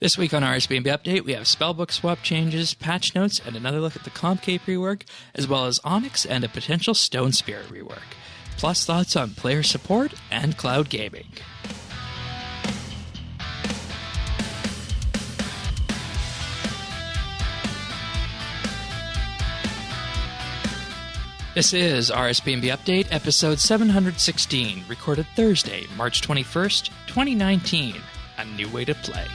This week on RSBANDB Update, we have Spellbook swap changes, patch notes, and another look at the Comcape rework, as well as Onyx and a potential Stone Spirit rework. Plus thoughts on player support and cloud gaming. This is RSBANDB Update, episode 716, recorded Thursday, March 21st, 2019. A new way to play.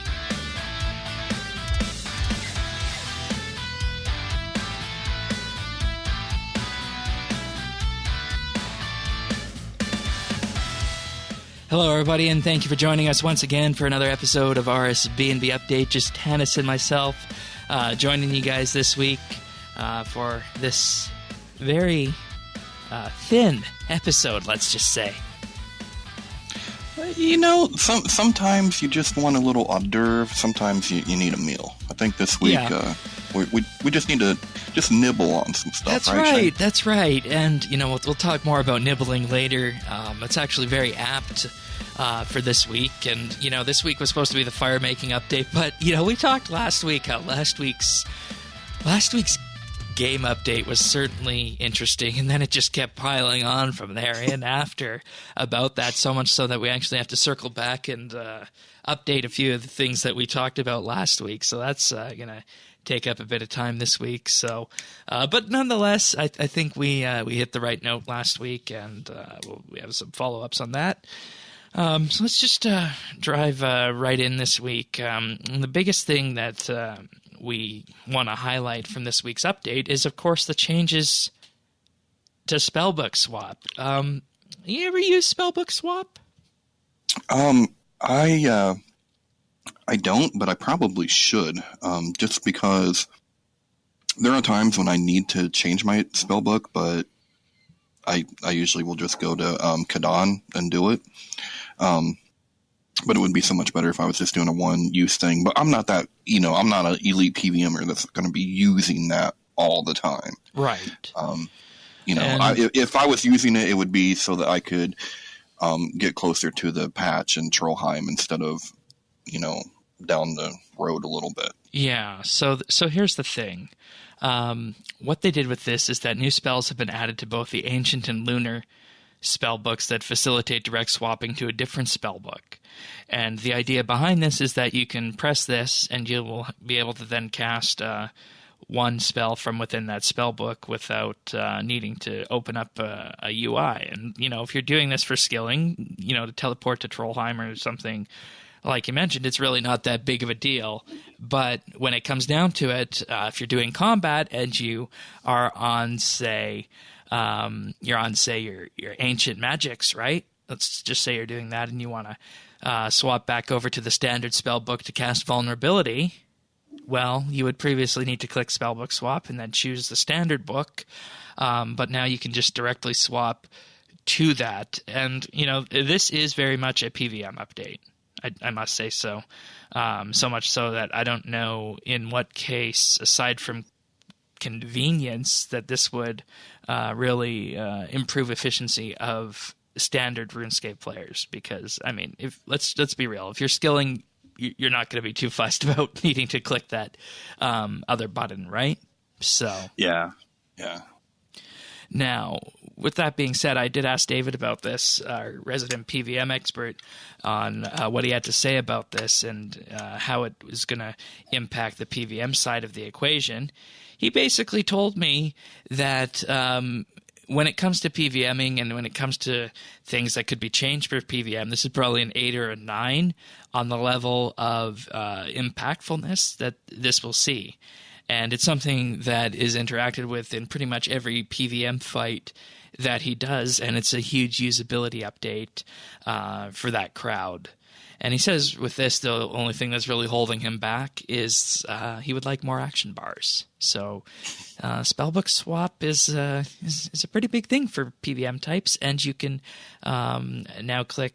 Hello, everybody, and thank you for joining us once again for another episode of RSBANDB Update. Just Hannes and myself joining you guys this week for this very thin episode, let's just say. You know, sometimes you just want a little hors d'oeuvre. Sometimes you need a meal. I think this week we just need to just nibble on some stuff. That's right. That's right. And you know, we'll talk more about nibbling later. It's actually very apt for this week. And you know, this week was supposed to be the fire making update, but you know, we talked last week how last week's game update was certainly interesting, and then it just kept piling on from there and after about that, so much so that we actually have to circle back and update a few of the things that we talked about last week. So that's gonna take up a bit of time this week. So, but nonetheless, I think we hit the right note last week, and we have some follow-ups on that. So let's just drive right in this week. The biggest thing that we want to highlight from this week's update is, of course, the changes to Spellbook swap. You ever use Spellbook swap? I don't, but I probably should. Just because there are times when I need to change my spellbook, but I usually will just go to Kadan and do it. But it would be so much better if I was just doing a one-use thing. But I'm not that, I'm not an elite PVMer that's going to be using that all the time. Right. If I was using it, it would be so that I could get closer to the patch in Trollheim instead of, down the road a little bit. Yeah. So here's the thing. What they did with this is that new spells have been added to both the Ancient and Lunar spellbooks that facilitate direct swapping to a different spellbook. And the idea behind this is that you can press this and you will be able to then cast one spell from within that spellbook without needing to open up a UI. And, if you're doing this for skilling, to teleport to Trollheim or something like you mentioned, it's really not that big of a deal. But when it comes down to it, if you're doing combat and you are on, say, your ancient magics, right? Let's just say you're doing that and you want to swap back over to the standard spellbook to cast vulnerability. Well, you would previously need to click spellbook swap and then choose the standard book. But now you can just directly swap to that. And, this is very much a PVM update. I must say so. So much so that I don't know in what case, aside from convenience, that this would really improve efficiency of standard RuneScape players. Because if let's be real, if you're skilling, you're not going to be too fussed about needing to click that other button, right? So yeah. Now, with that being said, I did ask David about this, our resident PVM expert, on what he had to say about this and how it was going to impact the PVM side of the equation. He basically told me that when it comes to PVMing and when it comes to things that could be changed for PVM, this is probably an 8 or a 9 on the level of impactfulness that this will see. And it's something that is interacted with in pretty much every PVM fight that he does, and it's a huge usability update for that crowd. And he says with this, the only thing that's really holding him back is he would like more action bars. So Spellbook swap is a pretty big thing for PVM types, and you can now click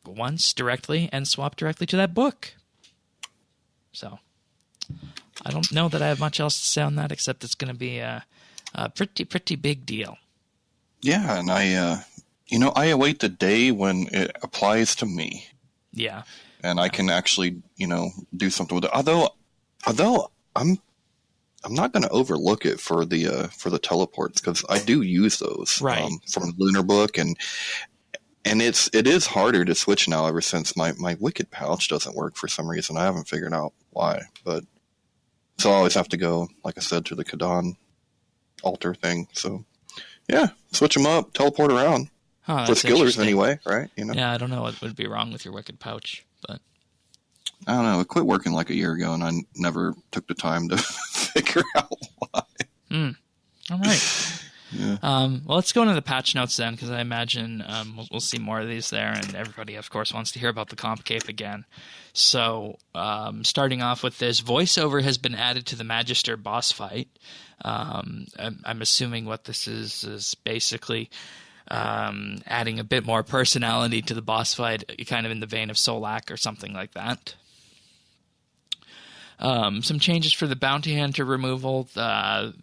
once directly and swap directly to that book. So I don't know that I have much else to say on that, except it's going to be a pretty big deal. Yeah, and I await the day when it applies to me. Yeah. and I can actually, do something with it. Although I'm not going to overlook it for the teleports, because I do use those Right. from Lunar Book, and it is harder to switch now ever since my Wicked pouch doesn't work for some reason. I haven't figured out why, but so I always have to go, like I said, to the Kadan altar thing. So yeah, switch them up, teleport around. Huh, For skillers anyway, right? Yeah, I don't know what would be wrong with your Wicked pouch, but I don't know. It quit working like a year ago, and I never took the time to figure out why. All right. Yeah. Well, let's go into the patch notes then, because I imagine we'll see more of these there, and everybody, of course, wants to hear about the Comp Cape again. So, starting off with this, voiceover has been added to the Magister boss fight. I'm assuming what this is basically adding a bit more personality to the boss fight, kind of in the vein of Solak or something like that. Some changes for the Bounty Hunter removal that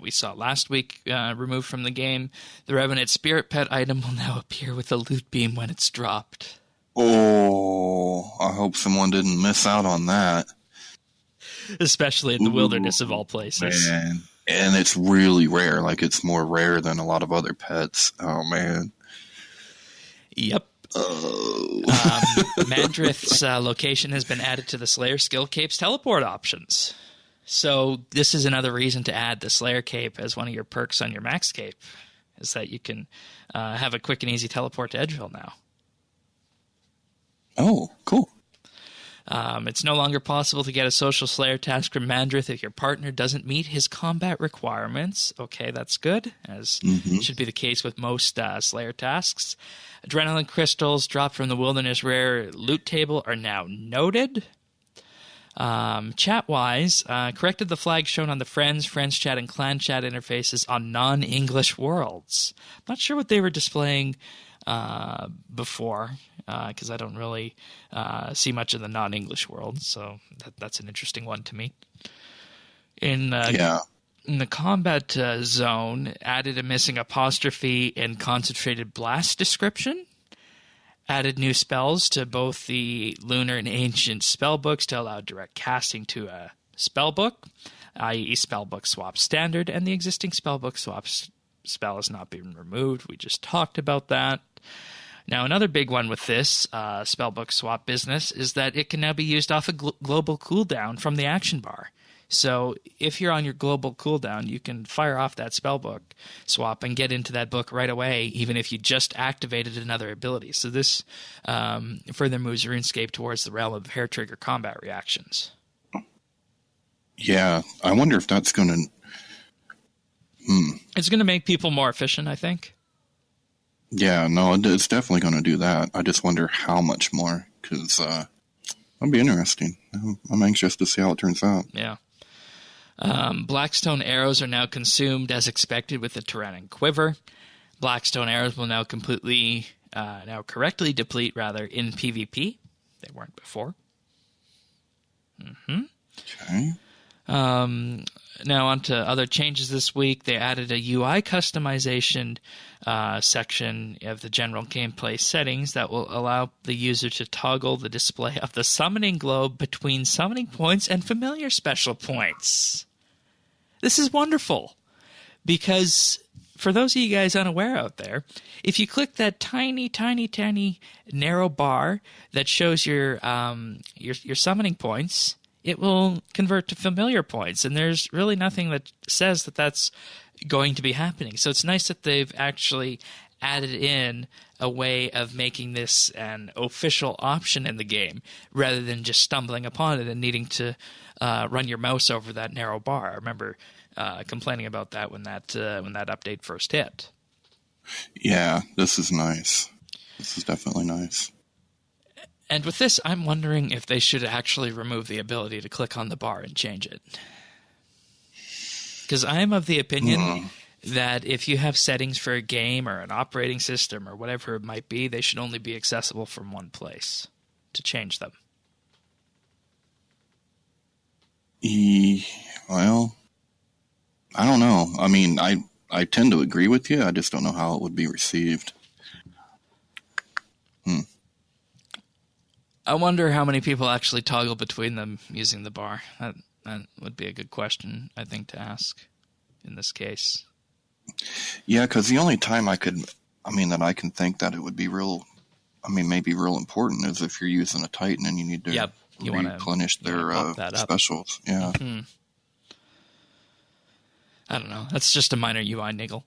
we saw last week removed from the game. The Revenant Spirit Pet item will now appear with a loot beam when it's dropped. Oh, I hope someone didn't miss out on that. Especially in the wilderness of all places. Man. And it's really rare. Like, it's more rare than a lot of other pets. Oh, man. Yep. Oh. Mandrith's location has been added to the Slayer skill cape's teleport options. So this is another reason to add the Slayer cape as one of your perks on your max cape, is that you can have a quick and easy teleport to Edgeville now. Oh, cool. It's no longer possible to get a social Slayer task from Mandrith if your partner doesn't meet his combat requirements. Okay, that's good, as should be the case with most Slayer tasks. Adrenaline crystals dropped from the Wilderness Rare loot table are now noted. Chat-wise, corrected the flag shown on the Friends chat, and Clan chat interfaces on non-English worlds. I'm not sure what they were displaying before, because I don't really see much of the non-English world, so that's an interesting one to me. In the combat zone, added a missing apostrophe and concentrated blast description. Added new spells to both the Lunar and Ancient spellbooks to allow direct casting to a spellbook, i.e. Spellbook Swap Standard, and the existing Spellbook Swap spell has not been removed. We just talked about that. Now, another big one with this Spellbook Swap business is that it can now be used off a global cooldown from the action bar. So if you're on your global cooldown, you can fire off that Spellbook swap and get into that book right away, even if you just activated another ability. So this further moves RuneScape towards the realm of hair trigger combat reactions. Yeah, I wonder if that's going to... It's going to make people more efficient, I think. Yeah, no, it's definitely going to do that. I just wonder how much more, because that'll be interesting. I'm anxious to see how it turns out. Yeah. Blackstone arrows are now consumed as expected with the Tyrannan Quiver. Blackstone arrows will now correctly deplete in PvP. They weren't before. Okay. Now on to other changes this week. They added a UI customization section of the general gameplay settings that will allow the user to toggle the display of the summoning globe between summoning points and familiar special points. This is wonderful, because for those of you guys unaware out there, if you click that tiny, tiny, tiny narrow bar that shows your summoning points, it will convert to familiar points, and there's really nothing that says that that's going to be happening. So it's nice that they've actually added in a way of making this an official option in the game, rather than just stumbling upon it and needing to run your mouse over that narrow bar. I remember complaining about that when that update first hit. Yeah, this is nice. This is definitely nice. And with this, I'm wondering if they should actually remove the ability to click on the bar and change it. Because I am of the opinion that if you have settings for a game or an operating system or whatever it might be, they should only be accessible from one place to change them. Well, I don't know. I mean, I tend to agree with you. I just don't know how it would be received. I wonder how many people actually toggle between them using the bar. That would be a good question, I think, to ask in this case. Yeah, because the only time that I can think that it would be maybe real important is if you're using a Titan and you need to replenish their specials. Yeah. Mm-hmm. I don't know. That's just a minor UI niggle.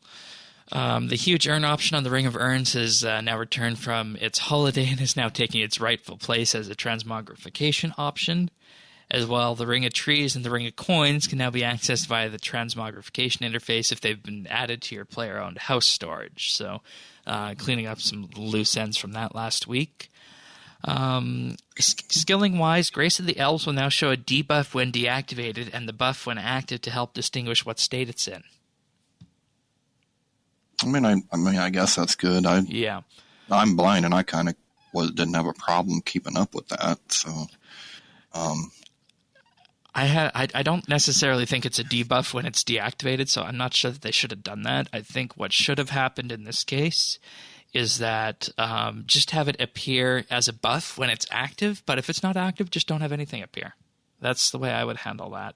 The huge urn option on the Ring of Urns has now returned from its holiday and is now taking its rightful place as a transmogrification option. As well, the Ring of Trees and the Ring of Coins can now be accessed via the transmogrification interface if they've been added to your player-owned house storage. So, cleaning up some loose ends from that last week. Skilling-wise, Grace of the Elves will now show a debuff when deactivated and the buff when active to help distinguish what state it's in. I guess that's good. I'm blind, and I kind of didn't have a problem keeping up with that. So, I don't necessarily think it's a debuff when it's deactivated, so I'm not sure that they should have done that. I think what should have happened in this case is that just have it appear as a buff when it's active, but if it's not active, just don't have anything appear. That's the way I would handle that.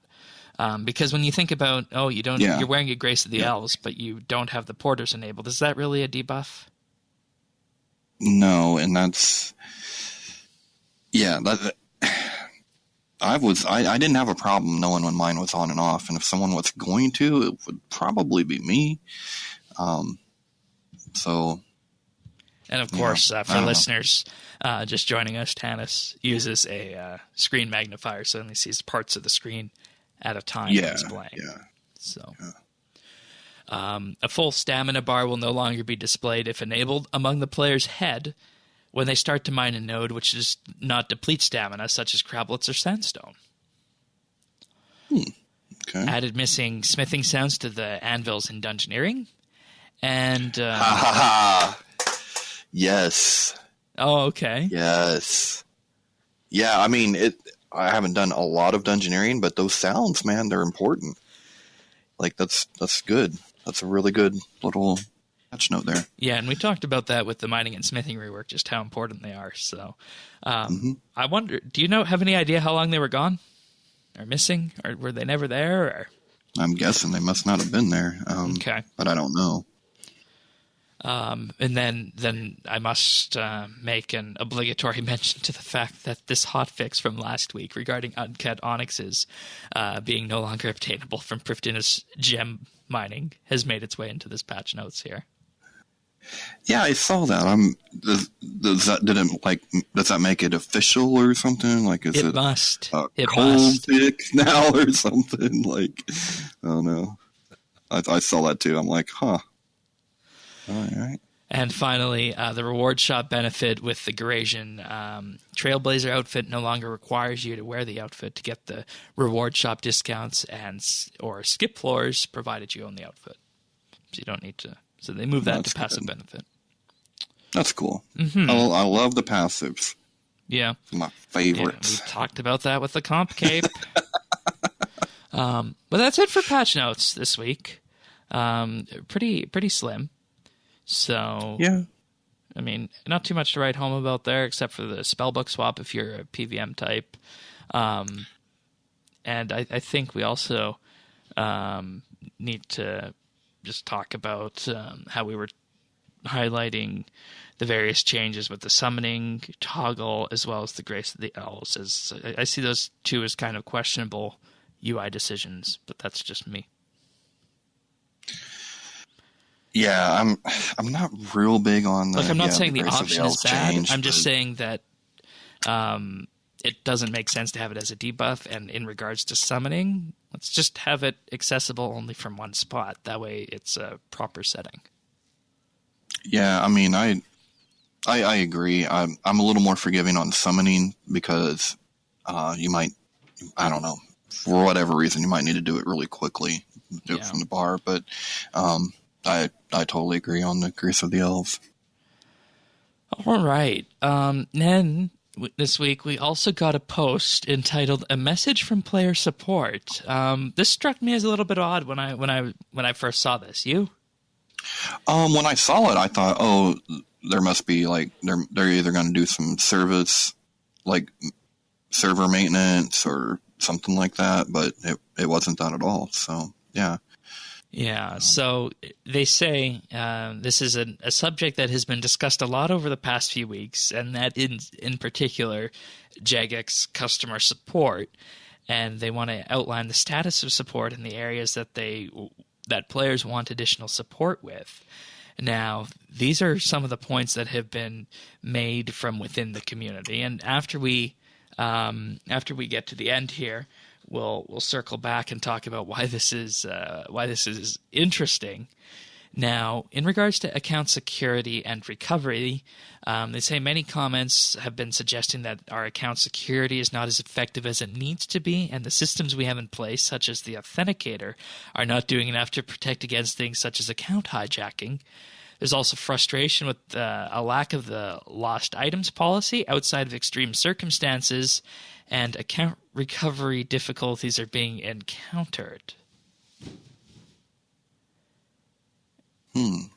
Because when you think about, you're wearing a Grace of the Elves, but you don't have the porters enabled, is that really a debuff? No, and that's... Yeah, I didn't have a problem knowing when mine was on and off, and if someone was going to, it would probably be me. And of course, for listeners just joining us, Tanis uses a screen magnifier, so only sees parts of the screen at a time when he's playing. Yeah. So, a full stamina bar will no longer be displayed if enabled among the player's head when they start to mine a node which does not deplete stamina, such as crablets or sandstone. Okay. Added missing smithing sounds to the anvils in Dungeoneering. And... Yes. Oh, okay. Yes. Yeah, I haven't done a lot of Dungeoneering, but those sounds, man, they're important. Like, that's good. That's a really good little patch note there. Yeah, and we talked about that with the mining and smithing rework, just how important they are. So, I wonder, do you have any idea how long they were gone? Or missing? Or were they never there? Or? I'm guessing they must not have been there. Okay. But I don't know. And then I must make an obligatory mention to the fact that this hotfix from last week regarding uncut onyxes being no longer obtainable from Prifdina's gem mining has made its way into this patch notes here. Yeah, I saw that. Does that make it official or something? Like, is it must. It cold fix now or something? Like, I don't know. I saw that too. I'm like, huh. All right. And finally, the reward shop benefit with the Garasian Trailblazer outfit no longer requires you to wear the outfit to get the reward shop discounts or skip floors, provided you own the outfit. So you don't need to. So they move that to passive benefit. That's cool. Mm-hmm. I love the passives. Yeah. My favorites. Yeah, we talked about that with the comp cape. But that's it for patch notes this week. Pretty slim. So, yeah. Not too much to write home about there, except for the spellbook swap if you're a PVM type. And I think we also need to just talk about how we were highlighting the various changes with the summoning toggle as well as the Grace of the Elves. As I see those two as kind of questionable UI decisions, but that's just me. Yeah, I'm not real big on the. Look, I'm not saying the option is bad. Change, I'm just saying that it doesn't make sense to have it as a debuff. And in regards to summoning, let's just have it accessible only from one spot. That way, it's a proper setting. Yeah, I agree. I'm a little more forgiving on summoning because you might, I don't know, for whatever reason, you might need to do it really quickly, do it from the bar. But I totally agree on the Grace of the Elves. All right. Then this week we also got a post entitled "A Message from Player Support." This struck me as a little bit odd when I first saw this. You? When I saw it, I thought, there must be like they're either going to do some service like server maintenance or something like that, but it wasn't that at all. So yeah. Yeah, so they say this is a subject that has been discussed a lot over the past few weeks, and that in particular, Jagex customer support, and they want to outline the status of support in the areas that players want additional support with. Now, these are some of the points that have been made from within the community, and after we get to the end here, we'll circle back and talk about why this is interesting. Now, in regards to account security and recovery, they say many comments have been suggesting that our account security is not as effective as it needs to be, and the systems we have in place, such as the authenticator, are not doing enough to protect against things such as account hijacking. There's also frustration with a lack of the lost items policy outside of extreme circumstances, and account recovery difficulties are being encountered. You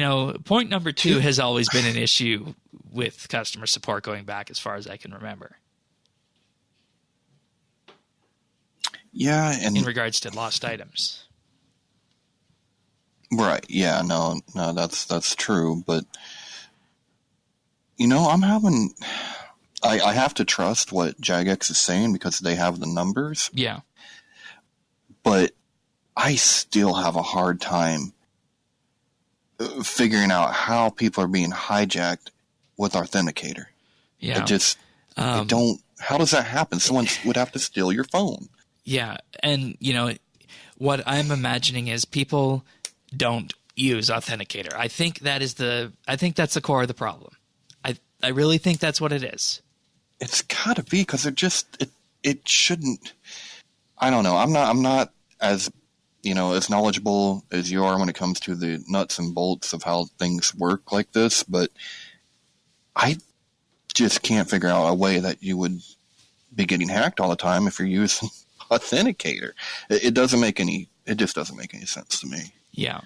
know, point number 2 has always been an issue with customer support going back as far as I can remember. Yeah, and in regards to lost items. Right. Yeah, no, that's true. But, you know, I have to trust what Jagex is saying because they have the numbers. Yeah. But I still have a hard time figuring out how people are being hijacked with Authenticator. Yeah. I don't, how does that happen? Someone would have to steal your phone. Yeah. And, you know, what I'm imagining is people don't use Authenticator. I think that's the core of the problem. I really think that's what it is. It's gotta be, because it shouldn't. I don't know. I'm not as, you know, as knowledgeable as you are when it comes to the nuts and bolts of how things work like this, but I just can't figure out a way that you would be getting hacked all the time if you're using Authenticator. It just doesn't make any sense to me. Yeah.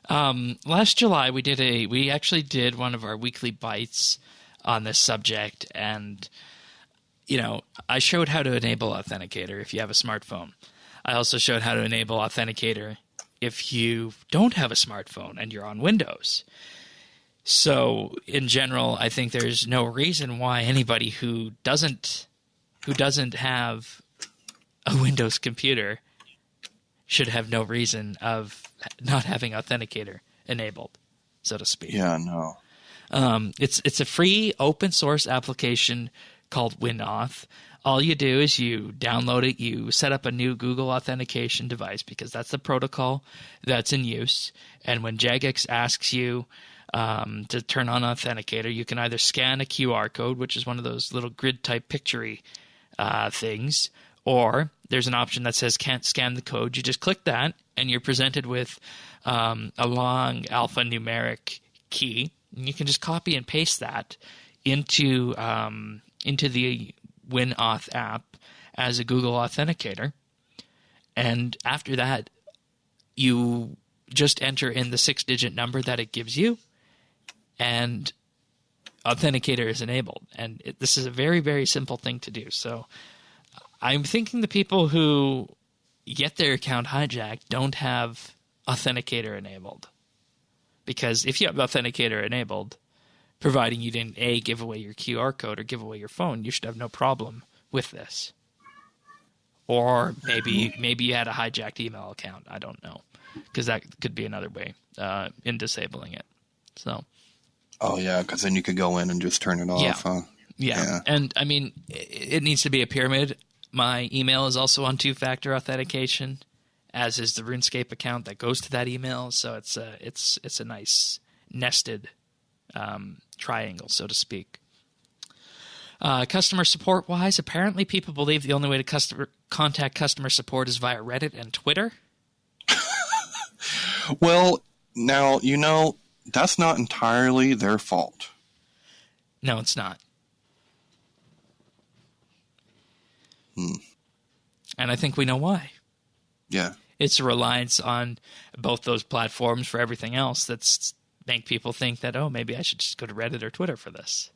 Last July we actually did one of our weekly bites on this subject, and you know, I showed how to enable Authenticator if you have a smartphone. I also showed how to enable Authenticator if you don't have a smartphone and you're on Windows. So in general, I think there's no reason why anybody who doesn't have a Windows computer should have no reason of not having Authenticator enabled, so to speak. Yeah, no. It's a free open source application called WinAuth. All you do is you download it, you set up a new Google authentication device because that's the protocol that's in use. And when Jagex asks you to turn on Authenticator, you can either scan a QR code, which is one of those little grid-type picture-y things, or there's an option that says can't scan the code. You just click that, and you're presented with a long alphanumeric key. And you can just copy and paste that into the WinAuth app as a Google Authenticator. And after that, you just enter in the 6-digit number that it gives you, and Authenticator is enabled. And this is a very, very simple thing to do. So I'm thinking the people who get their account hijacked don't have Authenticator enabled. Because if you have Authenticator enabled, providing you didn't give away your QR code or give away your phone, you should have no problem with this. Or maybe you had a hijacked email account. I don't know, because that could be another way in disabling it. So. Oh yeah, because then you could go in and just turn it off. Yeah. Huh? Yeah, and I mean, it needs to be a pyramid. My email is also on 2-factor authentication, as is the RuneScape account that goes to that email. So it's a nice nested triangle, so to speak. Customer support wise, apparently people believe the only way to contact customer support is via Reddit and Twitter. Well, now, you know, that's not entirely their fault. No, it's not. And I think we know why. Yeah. It's a reliance on both those platforms for everything else that's make people think that, oh, maybe I should just go to Reddit or Twitter for this.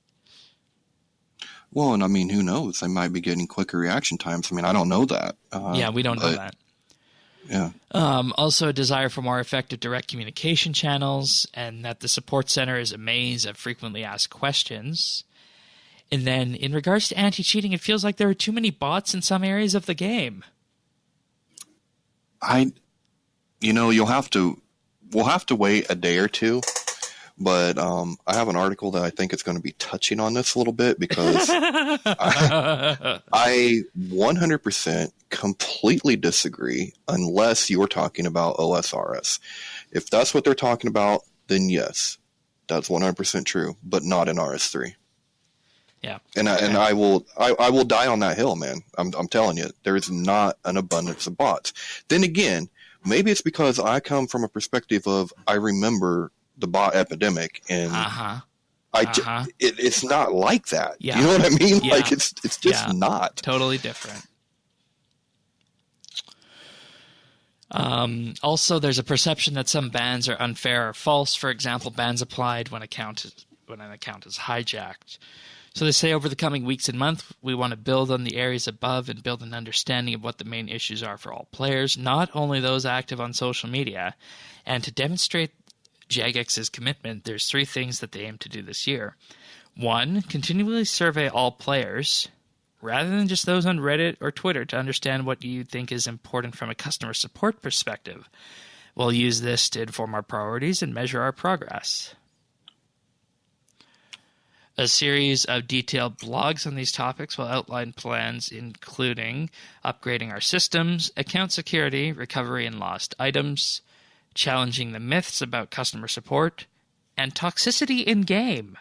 Well, and I mean, who knows? They might be getting quicker reaction times. I mean, I don't know that. Yeah, we don't know that. Yeah. Also, a desire for more effective direct communication channels, and that the support center is a maze of frequently asked questions. And then, in regards to anti-cheating, it feels like there are too many bots in some areas of the game. We'll have to wait a day or two. But I have an article that I think is going to be touching on this a little bit because I 100% completely disagree unless you're talking about OSRS. If that's what they're talking about, then yes, that's 100% true, but not in RS3. Yeah. And I will die on that hill, man. I'm telling you, there is not an abundance of bots. Then again, maybe it's because I come from a perspective of I remember the bot epidemic, and it's not like that. Yeah. You know what I mean? Yeah. Like it's just not totally different. Also, there's a perception that some bans are unfair or false. For example, bans applied when an account is hijacked. So they say over the coming weeks and months, we want to build on the areas above and build an understanding of what the main issues are for all players, not only those active on social media. And to demonstrate Jagex's commitment, there's 3 things that they aim to do this year. 1, continually survey all players, rather than just those on Reddit or Twitter, to understand what you think is important from a customer support perspective. We'll use this to inform our priorities and measure our progress. A series of detailed blogs on these topics will outline plans including upgrading our systems, account security, recovery and lost items, challenging the myths about customer support, and toxicity in-game.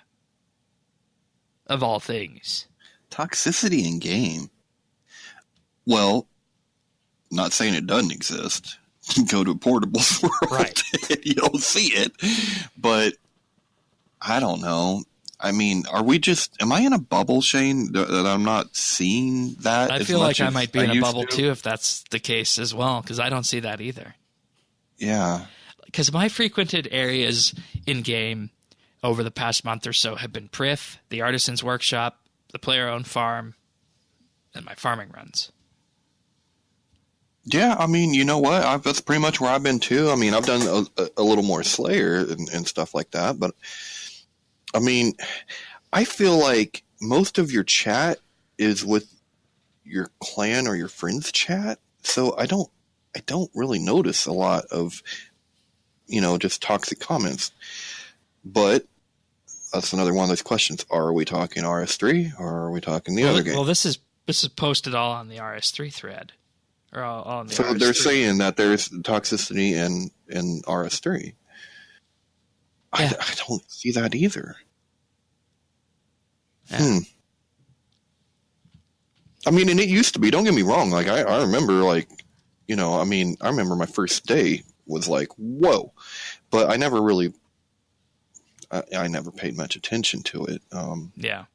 Of all things. Toxicity in-game? Well, not saying it doesn't exist. Go to a portables world right. and you'll see it. But I don't know. I mean, am I in a bubble, Shane, that I'm not seeing that? I feel like I might be in a bubble too if that's the case as well, because I don't see that either. Yeah. Because my frequented areas in-game over the past month or so have been Prif, the Artisan's Workshop, the player-owned farm, and my farming runs. Yeah, I mean, you know what? That's pretty much where I've been too. I mean, I've done a little more Slayer and stuff like that. But, I mean, I feel like most of your chat is with your clan or your friends' chat. So I don't really notice a lot of, just toxic comments. But that's another one of those questions. Are we talking RS3 or are we talking the other game? Well, this is posted all on the RS3 thread. Or all on the RS3. They're saying that there's toxicity in RS3. Yeah. I don't see that either. Yeah. I mean, and it used to be, don't get me wrong. Like, I remember, like, I remember my first day was like, whoa. But I never really, I never paid much attention to it. Yeah.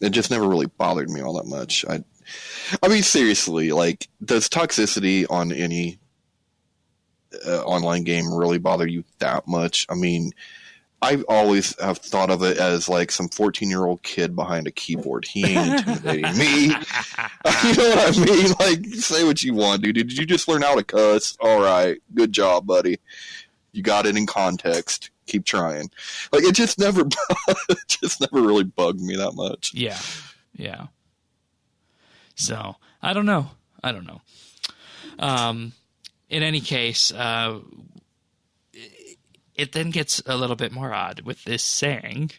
It just never really bothered me all that much. I mean, seriously, like, does toxicity on any online game really bother you that much? I mean, I always have thought of it as like some 14-year-old kid behind a keyboard. He ain't intimidating me. You know what I mean? Like, say what you want, dude. Did you just learn how to cuss? All right. Good job, buddy. You got it in context. Keep trying. Like, it just never really bugged me that much. Yeah. Yeah. So, I don't know. In any case, it then gets a little bit more odd with this saying,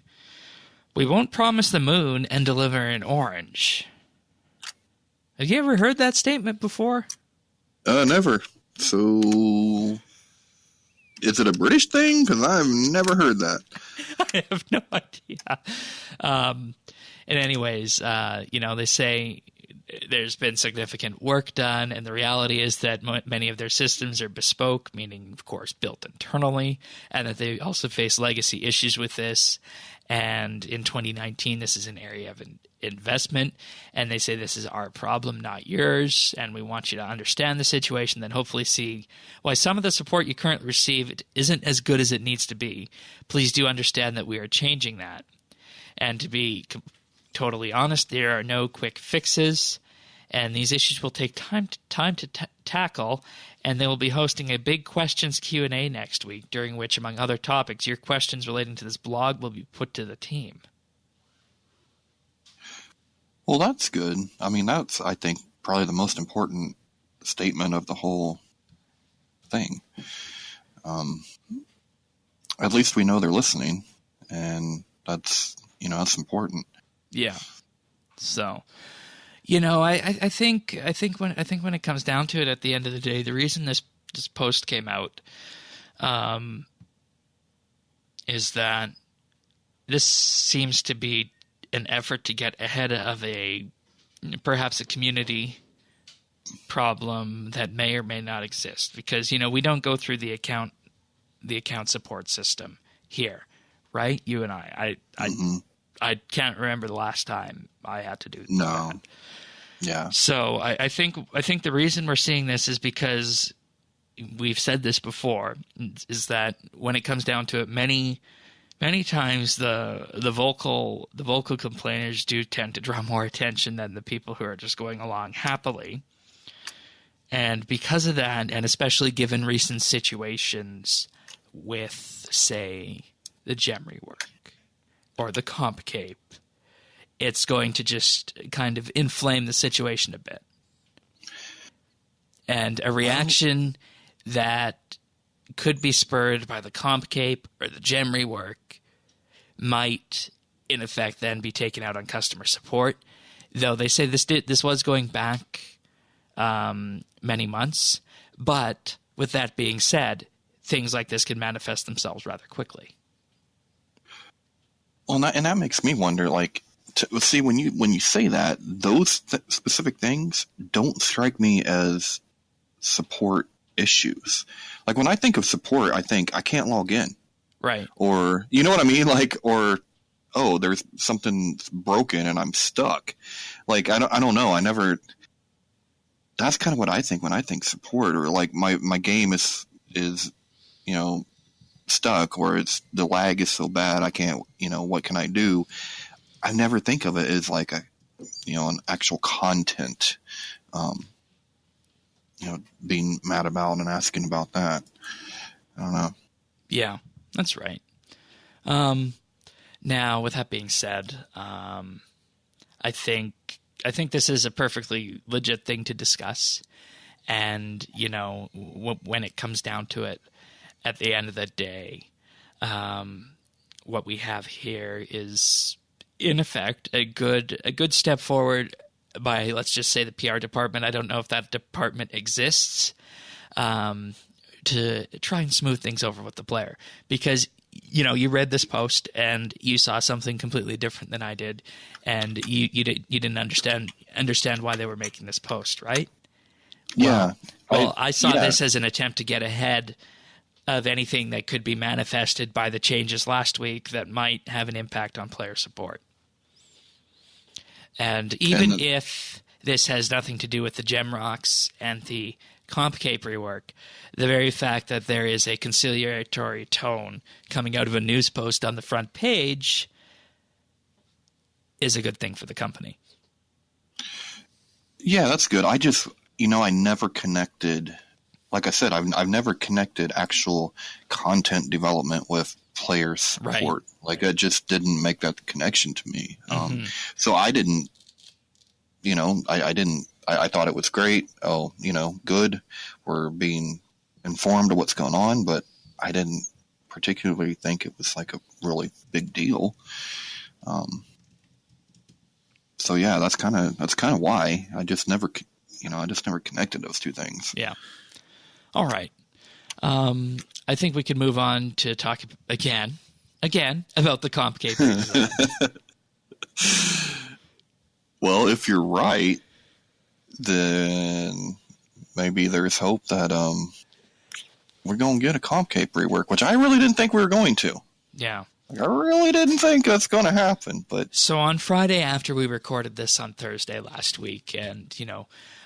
we won't promise the moon and deliver an orange. Have you ever heard that statement before? Never. So, is it a British thing? Because I've never heard that. I have no idea. And anyways, they say there's been significant work done, and the reality is that many of their systems are bespoke, meaning, of course, built internally, and that they also face legacy issues with this. And in 2019, this is an area of investment, and they say this is our problem, not yours, and we want you to understand the situation, then hopefully see why some of the support you currently receive isn't as good as it needs to be. Please do understand that we are changing that. And to be totally honest, there are no quick fixes, and these issues will take time to tackle, and they will be hosting a big questions Q&A next week, during which, among other topics, your questions relating to this blog will be put to the team. Well, that's good. I mean, that's, I think, probably the most important statement of the whole thing. At least we know they're listening, and that's, that's important. Yeah. So, I think when it comes down to it, at the end of the day, the reason this post came out, is that this seems to be an effort to get ahead of perhaps a community problem that may or may not exist, because we don't go through the account support system here, right? You and I can't remember the last time I had to do that. No. Yeah. So I think the reason we're seeing this is because we've said this before, is that when it comes down to it, many times the vocal complainers do tend to draw more attention than the people who are just going along happily. And because of that, and especially given recent situations with, say, the gem rework or the comp cape, it's going to just kind of inflame the situation a bit. And a reaction that could be spurred by the comp cape or the gem rework might, in effect, then be taken out on customer support. Though they say this was going back many months. But with that being said, things like this can manifest themselves rather quickly. Well, and that makes me wonder, like, see, when you say that, those specific things don't strike me as support issues. Like, when I think of support, I think I can't log in. Right. Or, you know what I mean? Like, or, oh, there's something broken and I'm stuck. Like, I don't know. That's kind of what I think when I think support, or like my game is, stuck, or the lag is so bad I can't, what can I do? I never think of it as like an actual content, being mad about and asking about that. I don't know. Yeah, that's right. Now, with that being said, I think this is a perfectly legit thing to discuss. And, when it comes down to it, at the end of the day, what we have here is, in effect, a good step forward by, let's just say, the PR department. I don't know if that department exists, to try and smooth things over with the player. Because, you read this post and you saw something completely different than I did, and you didn't understand why they were making this post, right? Yeah. Well, I saw this as an attempt to get ahead of anything that could be manifested by the changes last week that might have an impact on player support. And even if this has nothing to do with the gem rocks and the comp cape rework, the very fact that there is a conciliatory tone coming out of a news post on the front page is a good thing for the company. Yeah, that's good. I just, I never connected, like I said, I've never connected actual content development with player support. Right. Like, it just didn't make that connection to me. So I didn't, I thought it was great. Oh, good. We're being informed of what's going on, but I didn't particularly think it was like a really big deal. So yeah, that's kind of why I just never connected those two things. Yeah. All right. I think we can move on to talk again about the comp cape. Well, if you're right, then maybe there's hope that we're going to get a comp cape rework, which I really didn't think we were going to. Yeah. Like, I really didn't think that's going to happen, but So on Friday, after we recorded this on Thursday last week, and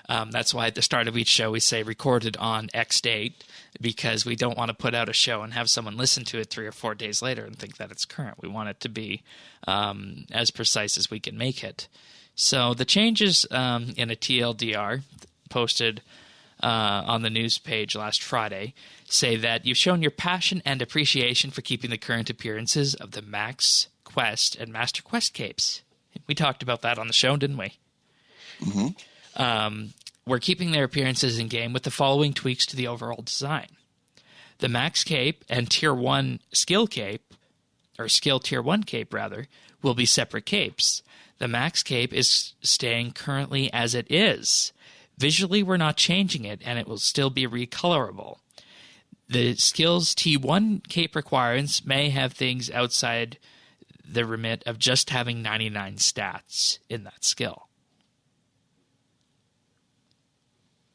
that's why at the start of each show we say recorded on X date, because we don't want to put out a show and have someone listen to it 3 or 4 days later and think that it's current. We want it to be as precise as we can make it. So the changes in a TLDR posted on the news page last Friday say that you've shown your passion and appreciation for keeping the current appearances of the Max Quest and Master Quest capes. We talked about that on the show, didn't we? mm-hmm. We're keeping their appearances in game with the following tweaks to the overall design. The Max Cape and Tier 1 Skill Cape, or Skill Tier 1 Cape rather, will be separate capes. The Max Cape is staying currently as it is. Visually, we're not changing it, and it will still be recolorable. The Skills T1 Cape requirements may have things outside the remit of just having 99 stats in that skill.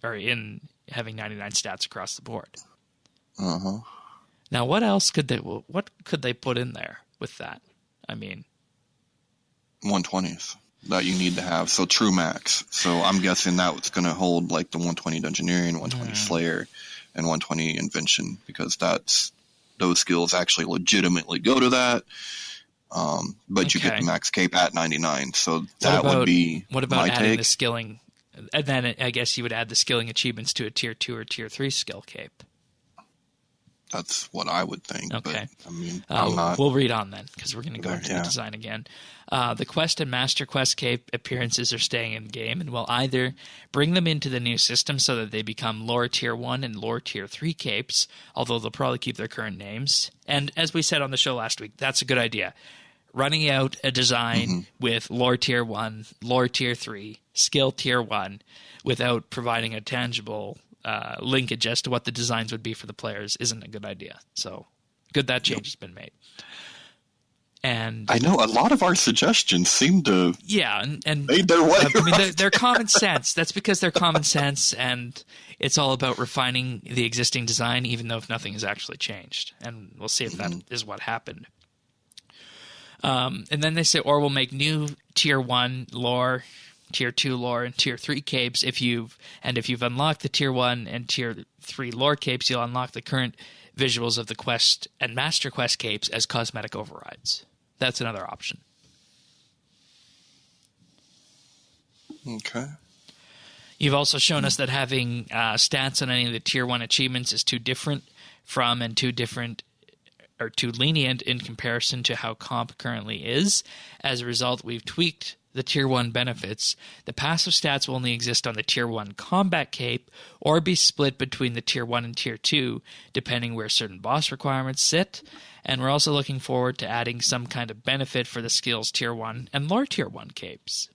Or in having 99 stats across the board. Uh-huh. Now, what else could they put in there with that? I mean, 120s that you need to have. So true max. So I'm guessing that was going to hold like the 120 Dungeoneering, 120 Slayer, and 120 Invention, because those skills actually legitimately go to that. But you get the Max Cape at 99. So that would be what about my adding take. the skilling? And then I guess you would add the skilling achievements to a Tier 2 or Tier 3 skill cape. That's what I would think. Okay. But, I mean, I'm not. We'll read on then, because we're going to go into the design again. The Quest and Master Quest cape appearances are staying in game, and we'll either bring them into the new system so that they become Lore Tier 1 and Lore Tier 3 capes, although they'll probably keep their current names. And as we said on the show last week, that's a good idea. Running out a design with Lore Tier 1, Lore Tier 3, Skill Tier 1, without providing a tangible linkage as to what the designs would be for the players isn't a good idea. So good that change has been made. And I know a lot of our suggestions seem to and made their way. I mean, they're common sense. That's because they're common sense, and it's all about refining the existing design, even though if nothing has actually changed. And we'll see if that is what happened. And then they say, or we'll make new Tier 1 lore, Tier 2 lore, and Tier 3 capes. If you've unlocked the Tier 1 and Tier 3 lore capes, you'll unlock the current visuals of the Quest and Master Quest capes as cosmetic overrides. That's another option. Okay. You've also shown us that having stats on any of the Tier 1 achievements is too different from and too lenient in comparison to how comp currently is. As a result, we've tweaked the Tier 1 benefits. The passive stats will only exist on the Tier 1 combat cape or be split between the Tier 1 and Tier 2, depending where certain boss requirements sit. And we're also looking forward to adding some kind of benefit for the skills Tier 1 and lore Tier 1 capes.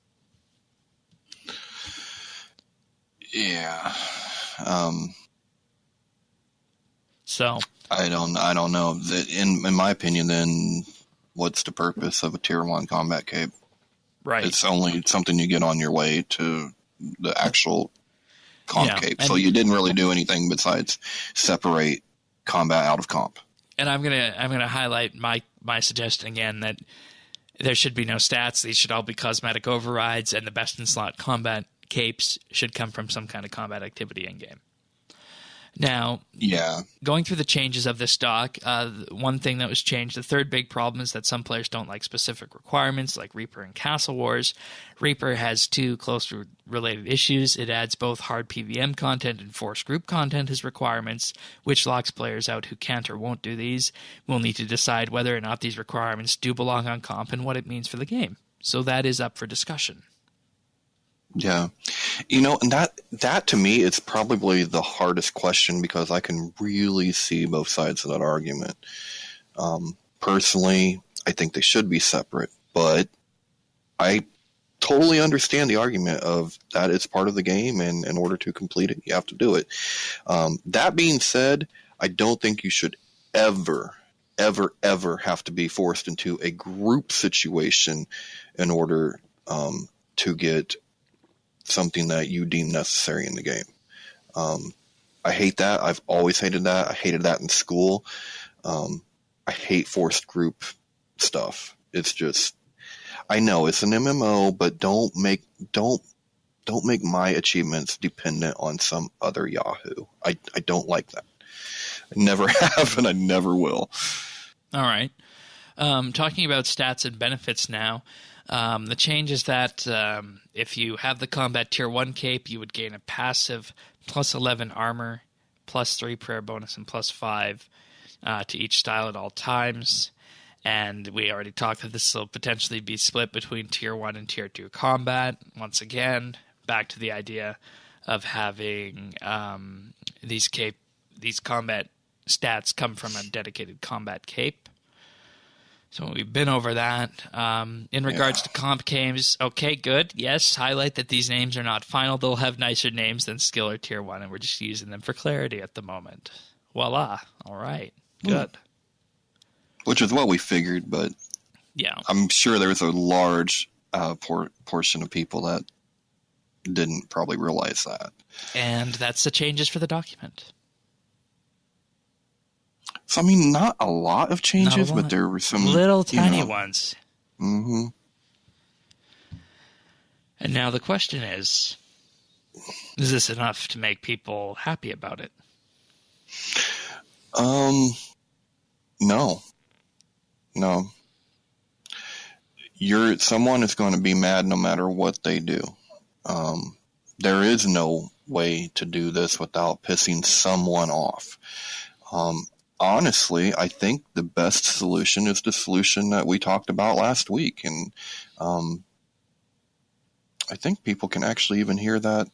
Yeah. So I don't know. In my opinion, then what's the purpose of a Tier 1 combat cape? Right. It's only something you get on your way to the actual comp cape. So you didn't really do anything besides separate combat out of comp. And I'm gonna highlight my suggestion again that there should be no stats. These should all be cosmetic overrides, and the best in slot combat capes should come from some kind of combat activity in game. Now, going through the changes of this doc, one thing that was changed, the third big problem is that some players don't like specific requirements, like Reaper and Castle Wars. Reaper has two closely related issues. It adds both hard PVM content and forced group content as requirements, which locks players out who can't or won't do these. We'll need to decide whether or not these requirements do belong on comp and what it means for the game. So that is up for discussion. Yeah. And that to me is probably the hardest question, because I can really see both sides of that argument. Personally, I think they should be separate, but I totally understand the argument of that it's part of the game, and in order to complete it, you have to do it. That being said, I don't think you should ever have to be forced into a group situation in order to get something that you deem necessary in the game. I hate that. I've always hated that. I hated that in school. I hate forced group stuff. It's just, I know it's an MMO, but don't make my achievements dependent on some other Yahoo. I don't like that. I never have, and I never will. All right. Talking about stats and benefits now, the change is that if you have the combat tier 1 cape, you would gain a passive plus 11 armor, plus 3 prayer bonus, and plus 5 to each style at all times. And we already talked that this will potentially be split between tier 1 and tier 2 combat. Once again, back to the idea of having these combat stats come from a dedicated combat cape. So we've been over that. In regards to comp games, okay, good. Yes, highlight that these names are not final. They'll have nicer names than skill or tier 1, and we're just using them for clarity at the moment. Voila. All right. Good. Which is what we figured, but yeah, I'm sure there's a large portion of people that didn't probably realize that. And that's the changes for the document. So, I mean, not a lot of changes, but there were some little tiny ones. Mm-hmm. And now the question is this enough to make people happy about it? No. Someone is going to be mad no matter what they do. There is no way to do this without pissing someone off. Honestly, I think the best solution is the solution that we talked about last week. And I think people can actually even hear that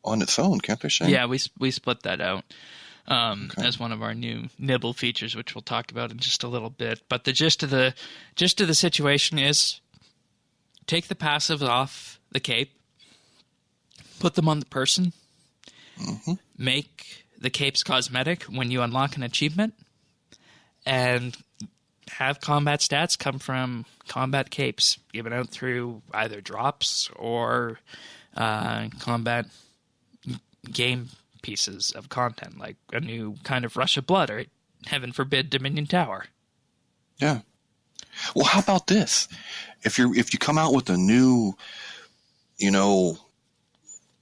on its own, can't they, Shane? Yeah, we split that out as one of our new nibble features, which we'll talk about in just a little bit. But the gist of the situation is take the passives off the cape, put them on the person, make the capes cosmetic when you unlock an achievement, and have combat stats come from combat capes given out through either drops or combat game pieces of content, like a new kind of Rush of Blood or, heaven forbid, Dominion Tower. Yeah. Well, how about this? If you come out with a new,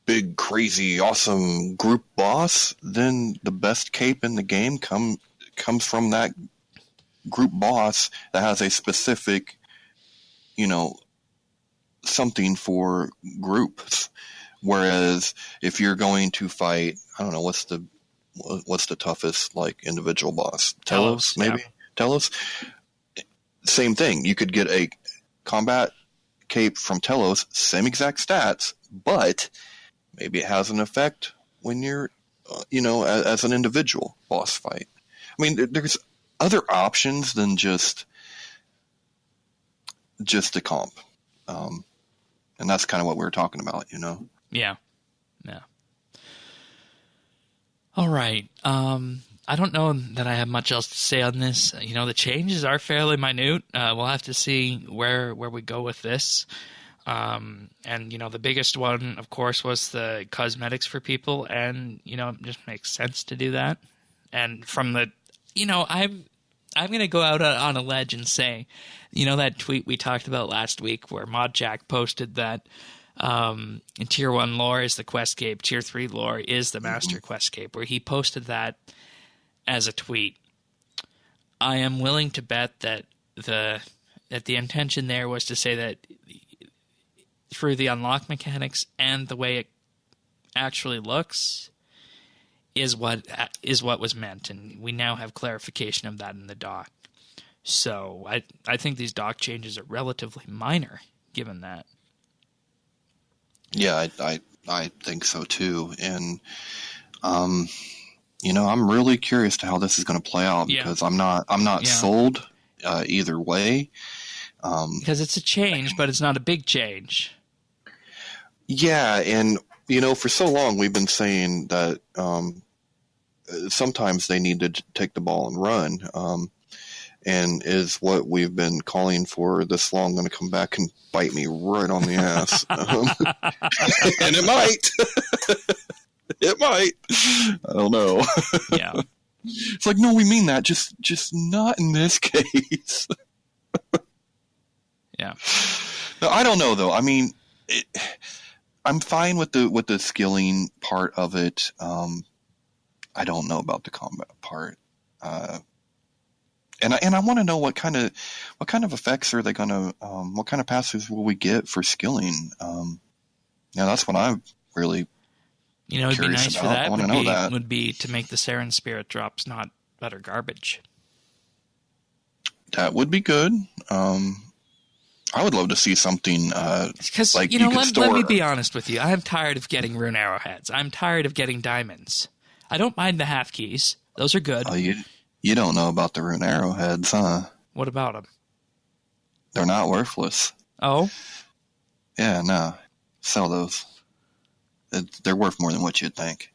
big, crazy, awesome group boss, then the best cape in the game comes from that group boss that has a specific, something for groups. Whereas if you're going to fight, I don't know, what's the toughest individual boss? Telos, maybe? Yeah. Telos? Same thing. You could get a combat cape from Telos, same exact stats, but maybe it has an effect when you're, as an individual boss fight. I mean, there's other options than just the comp. And that's kind of what we were talking about, Yeah. All right. I don't know that I have much else to say on this. The changes are fairly minute. We'll have to see where we go with this. And the biggest one, of course, was the cosmetics for people, and it just makes sense to do that. And from the, I'm going to go out on a ledge and say, that tweet we talked about last week where ModJack posted that in Tier 1 lore is the quest cape, Tier 3 lore is the Master Quest cape, where he posted that as a tweet. I am willing to bet that the intention there was to say that through the unlock mechanics and the way it actually looks is what was meant, and we now have clarification of that in the doc. So I think these doc changes are relatively minor, given that. Yeah, I think so too, and I'm really curious to how this is going to play out because I'm not sold either way. Because it's a change, but it's not a big change. Yeah, and for so long we've been saying that sometimes they need to take the ball and run. And is what we've been calling for this long going to come back and bite me right on the ass? And it might. It might. I don't know. Yeah. It's like, no, we mean that. Just not in this case. Yeah. No, I don't know though. I mean, I'm fine with the skilling part of it. I don't know about the combat part. And I want to know what kind of effects are they gonna what kind of passives will we get for skilling? That's what I'm really It'd be nice for that. I want to know that would be to make the Saren Spirit drops not utter garbage. That would be good. I would love to see something because like let me be honest with you. I'm tired of getting rune arrowheads. I'm tired of getting diamonds. I don't mind the half keys; those are good. Oh, you don't know about the rune arrowheads, huh? What about them? They're not worthless. Oh? Yeah, no. Sell those. They're worth more than what you'd think.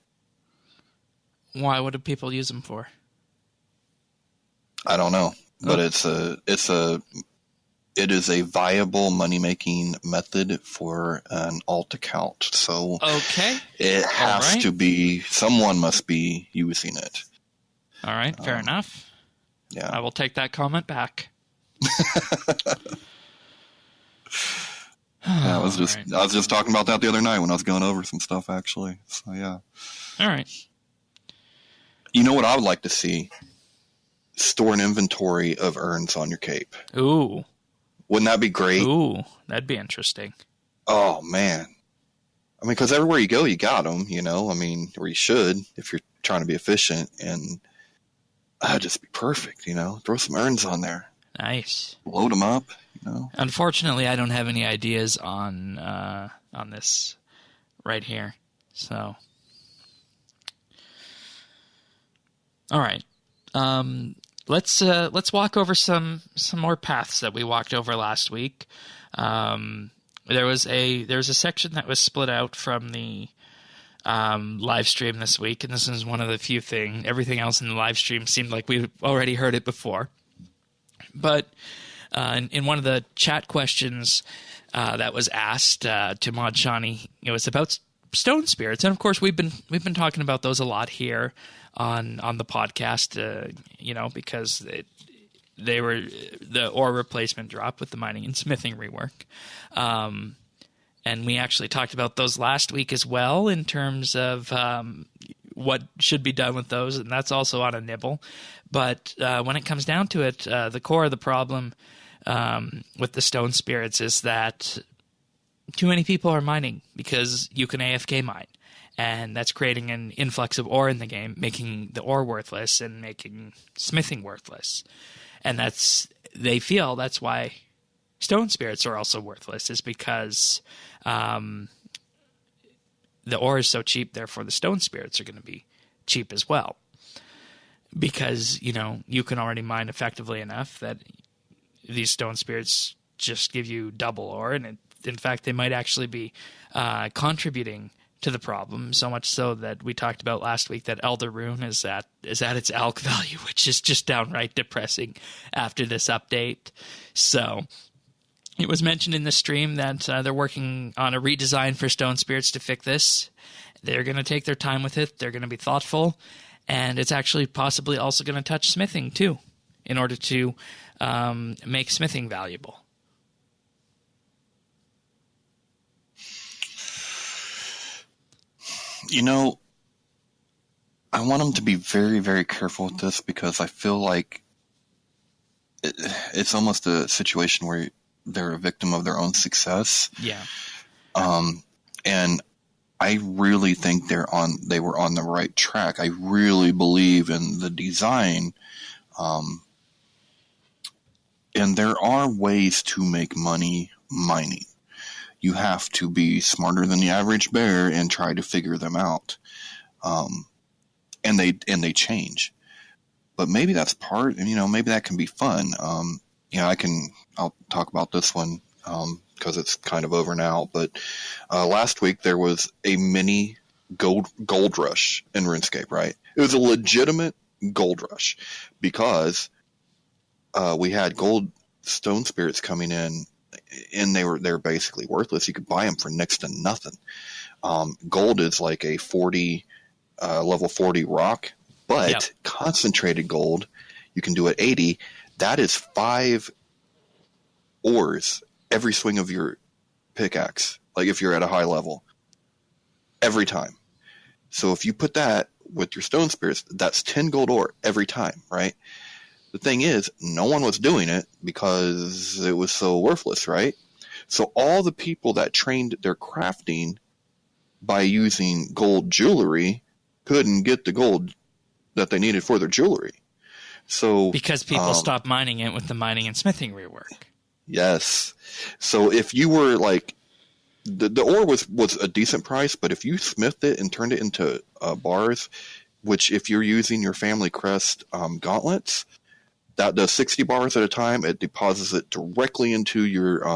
Why? What do people use them for? I don't know, but it is a viable money-making method for an alt account. So okay, it has to be, someone must be using it. All right, fair enough. Yeah, I will take that comment back. I was just talking about that the other night when I was going over some stuff, actually. So yeah. All right. You know what I would like to see? Store an inventory of urns on your cape. Ooh. Wouldn't that be great? Ooh, that'd be interesting. Oh, man. I mean, because everywhere you go, you got them, I mean, or you should if you're trying to be efficient. And that'd just be perfect, Throw some urns on there. Nice. Load them up, Unfortunately, I don't have any ideas on this right here. So, all right. Let's walk over some more paths that we walked over last week. There was a section that was split out from the live stream this week, and this is one of the few things. Everything else in the live stream seemed like we've already heard it before. But in one of the chat questions that was asked to Mod Shawnee, it was about stone spirits, and of course we've been talking about those a lot here on the podcast, because they were the ore replacement drop with the mining and smithing rework, and we actually talked about those last week as well in terms of what should be done with those, and that's also on a nibble. But when it comes down to it, the core of the problem with the stone spirits is that too many people are mining because you can AFK mine. And that's creating an influx of ore in the game, making the ore worthless and making smithing worthless. And they feel that's why stone spirits are also worthless, is because the ore is so cheap, therefore the stone spirits are going to be cheap as well. Because, you can already mine effectively enough that these stone spirits just give you double ore. And in fact, they might actually be contributing to the problem, so much so that we talked about last week that Elder Rune is at its ALK value, which is just downright depressing after this update. So it was mentioned in the stream that they're working on a redesign for Stone Spirits to fix this. They're going to take their time with it. They're going to be thoughtful. And it's actually possibly also going to touch smithing, too, in order to make smithing valuable. I want them to be very, very careful with this because I feel like it's almost a situation where they're a victim of their own success. Yeah. And I really think they were on the right track. I really believe in the design. And there are ways to make money mining. You have to be smarter than the average bear and try to figure them out. And they change. But maybe that's part, maybe that can be fun. I'll talk about this one because it's kind of over now. But last week there was a mini gold rush in RuneScape, right? It was a legitimate gold rush because we had gold stone spirits coming in, and they're basically worthless. You could buy them for next to nothing. Gold is like a 40 level 40 rock, but concentrated gold you can do at 80. That is 5 ores every swing of your pickaxe, like if you're at a high level, every time. So if you put that with your stone spirits, that's 10 gold ore every time, right? The thing is, no one was doing it because it was so worthless, right? So all the people that trained their crafting by using gold jewelry couldn't get the gold that they needed for their jewelry. So because people stopped mining it with the mining and smithing rework. Yes. So if you were like, the ore was a decent price, but if you smithed it and turned it into bars, which if you're using your family crest gauntlets, that does 60 bars at a time. It deposits it directly into your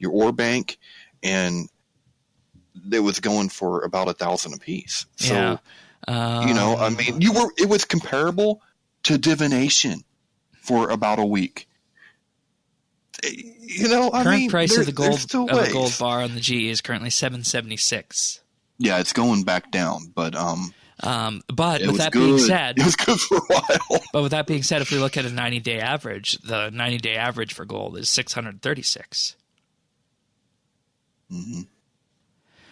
ore bank, and it was going for about 1,000 a piece. So, I mean, it was comparable to divination for about a week. Current price of a gold bar on the G is currently $7.76. Yeah, it's going back down, but with that being said, it was good for a while. But with that being said, if we look at a 90-day average, the 90-day average for gold is 636. Mm-hmm.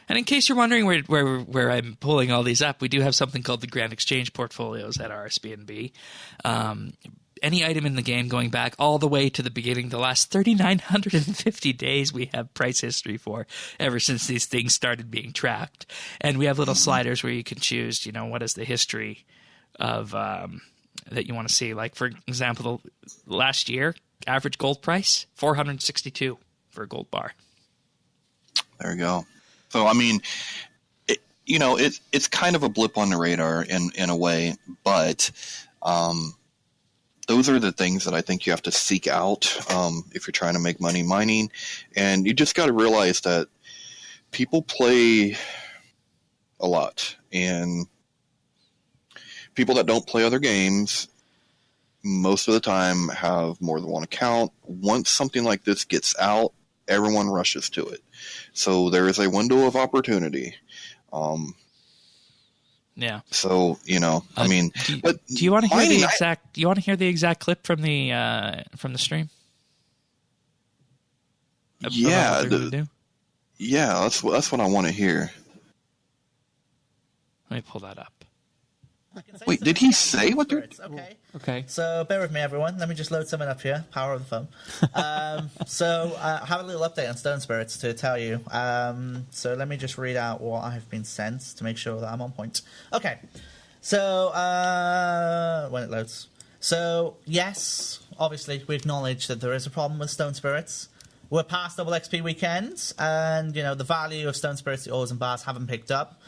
And in case you're wondering where I'm pulling all these up, we do have something called the Grand Exchange portfolios at RSBANDB. Any item in the game going back all the way to the beginning, the last 3,950 days we have price history for ever since these things started being tracked. And we have little sliders where you can choose, what is the history of that you want to see. Like, for example, last year, average gold price, $462 for a gold bar. There you go. So, I mean, it's kind of a blip on the radar in a way, but those are the things that I think you have to seek out if you're trying to make money mining. And you just got to realize that people play a lot. And people that don't play other games, most of the time, have more than one account. Once something like this gets out, everyone rushes to it. So there is a window of opportunity. Yeah. So, I mean, do you want to hear the exact? Do you want to hear the exact clip from the stream? Yeah. Yeah, that's what I want to hear. Let me pull that up. Wait, did he say what they're... Okay. So bear with me, everyone. Let me just load something up here. Power of the phone. I have a little update on Stone Spirits to tell you. So let me just read out what I've been sent to make sure that I'm on point. Okay. So when it loads. So yes, obviously we acknowledge that there is a problem with Stone Spirits. We're past double XP weekends, and the value of Stone Spirits, the ores and bars haven't picked up.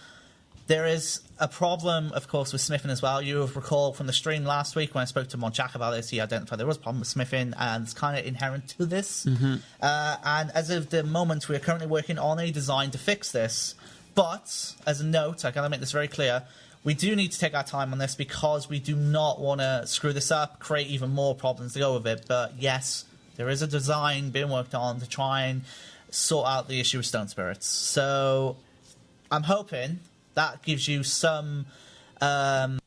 There is a problem, of course, with smithing as well. You recall from the stream last week when I spoke to Monchak about this, he identified there was a problem with smithing, and it's kind of inherent to this. Mm-hmm. And as of the moment, we are currently working on a design to fix this. But, as a note, I got to make this very clear, we do need to take our time on this because we do not want to screw this up, create even more problems to go with it. But yes, there is a design being worked on to try and sort out the issue with Stone Spirits. So I'm hoping that gives you some... They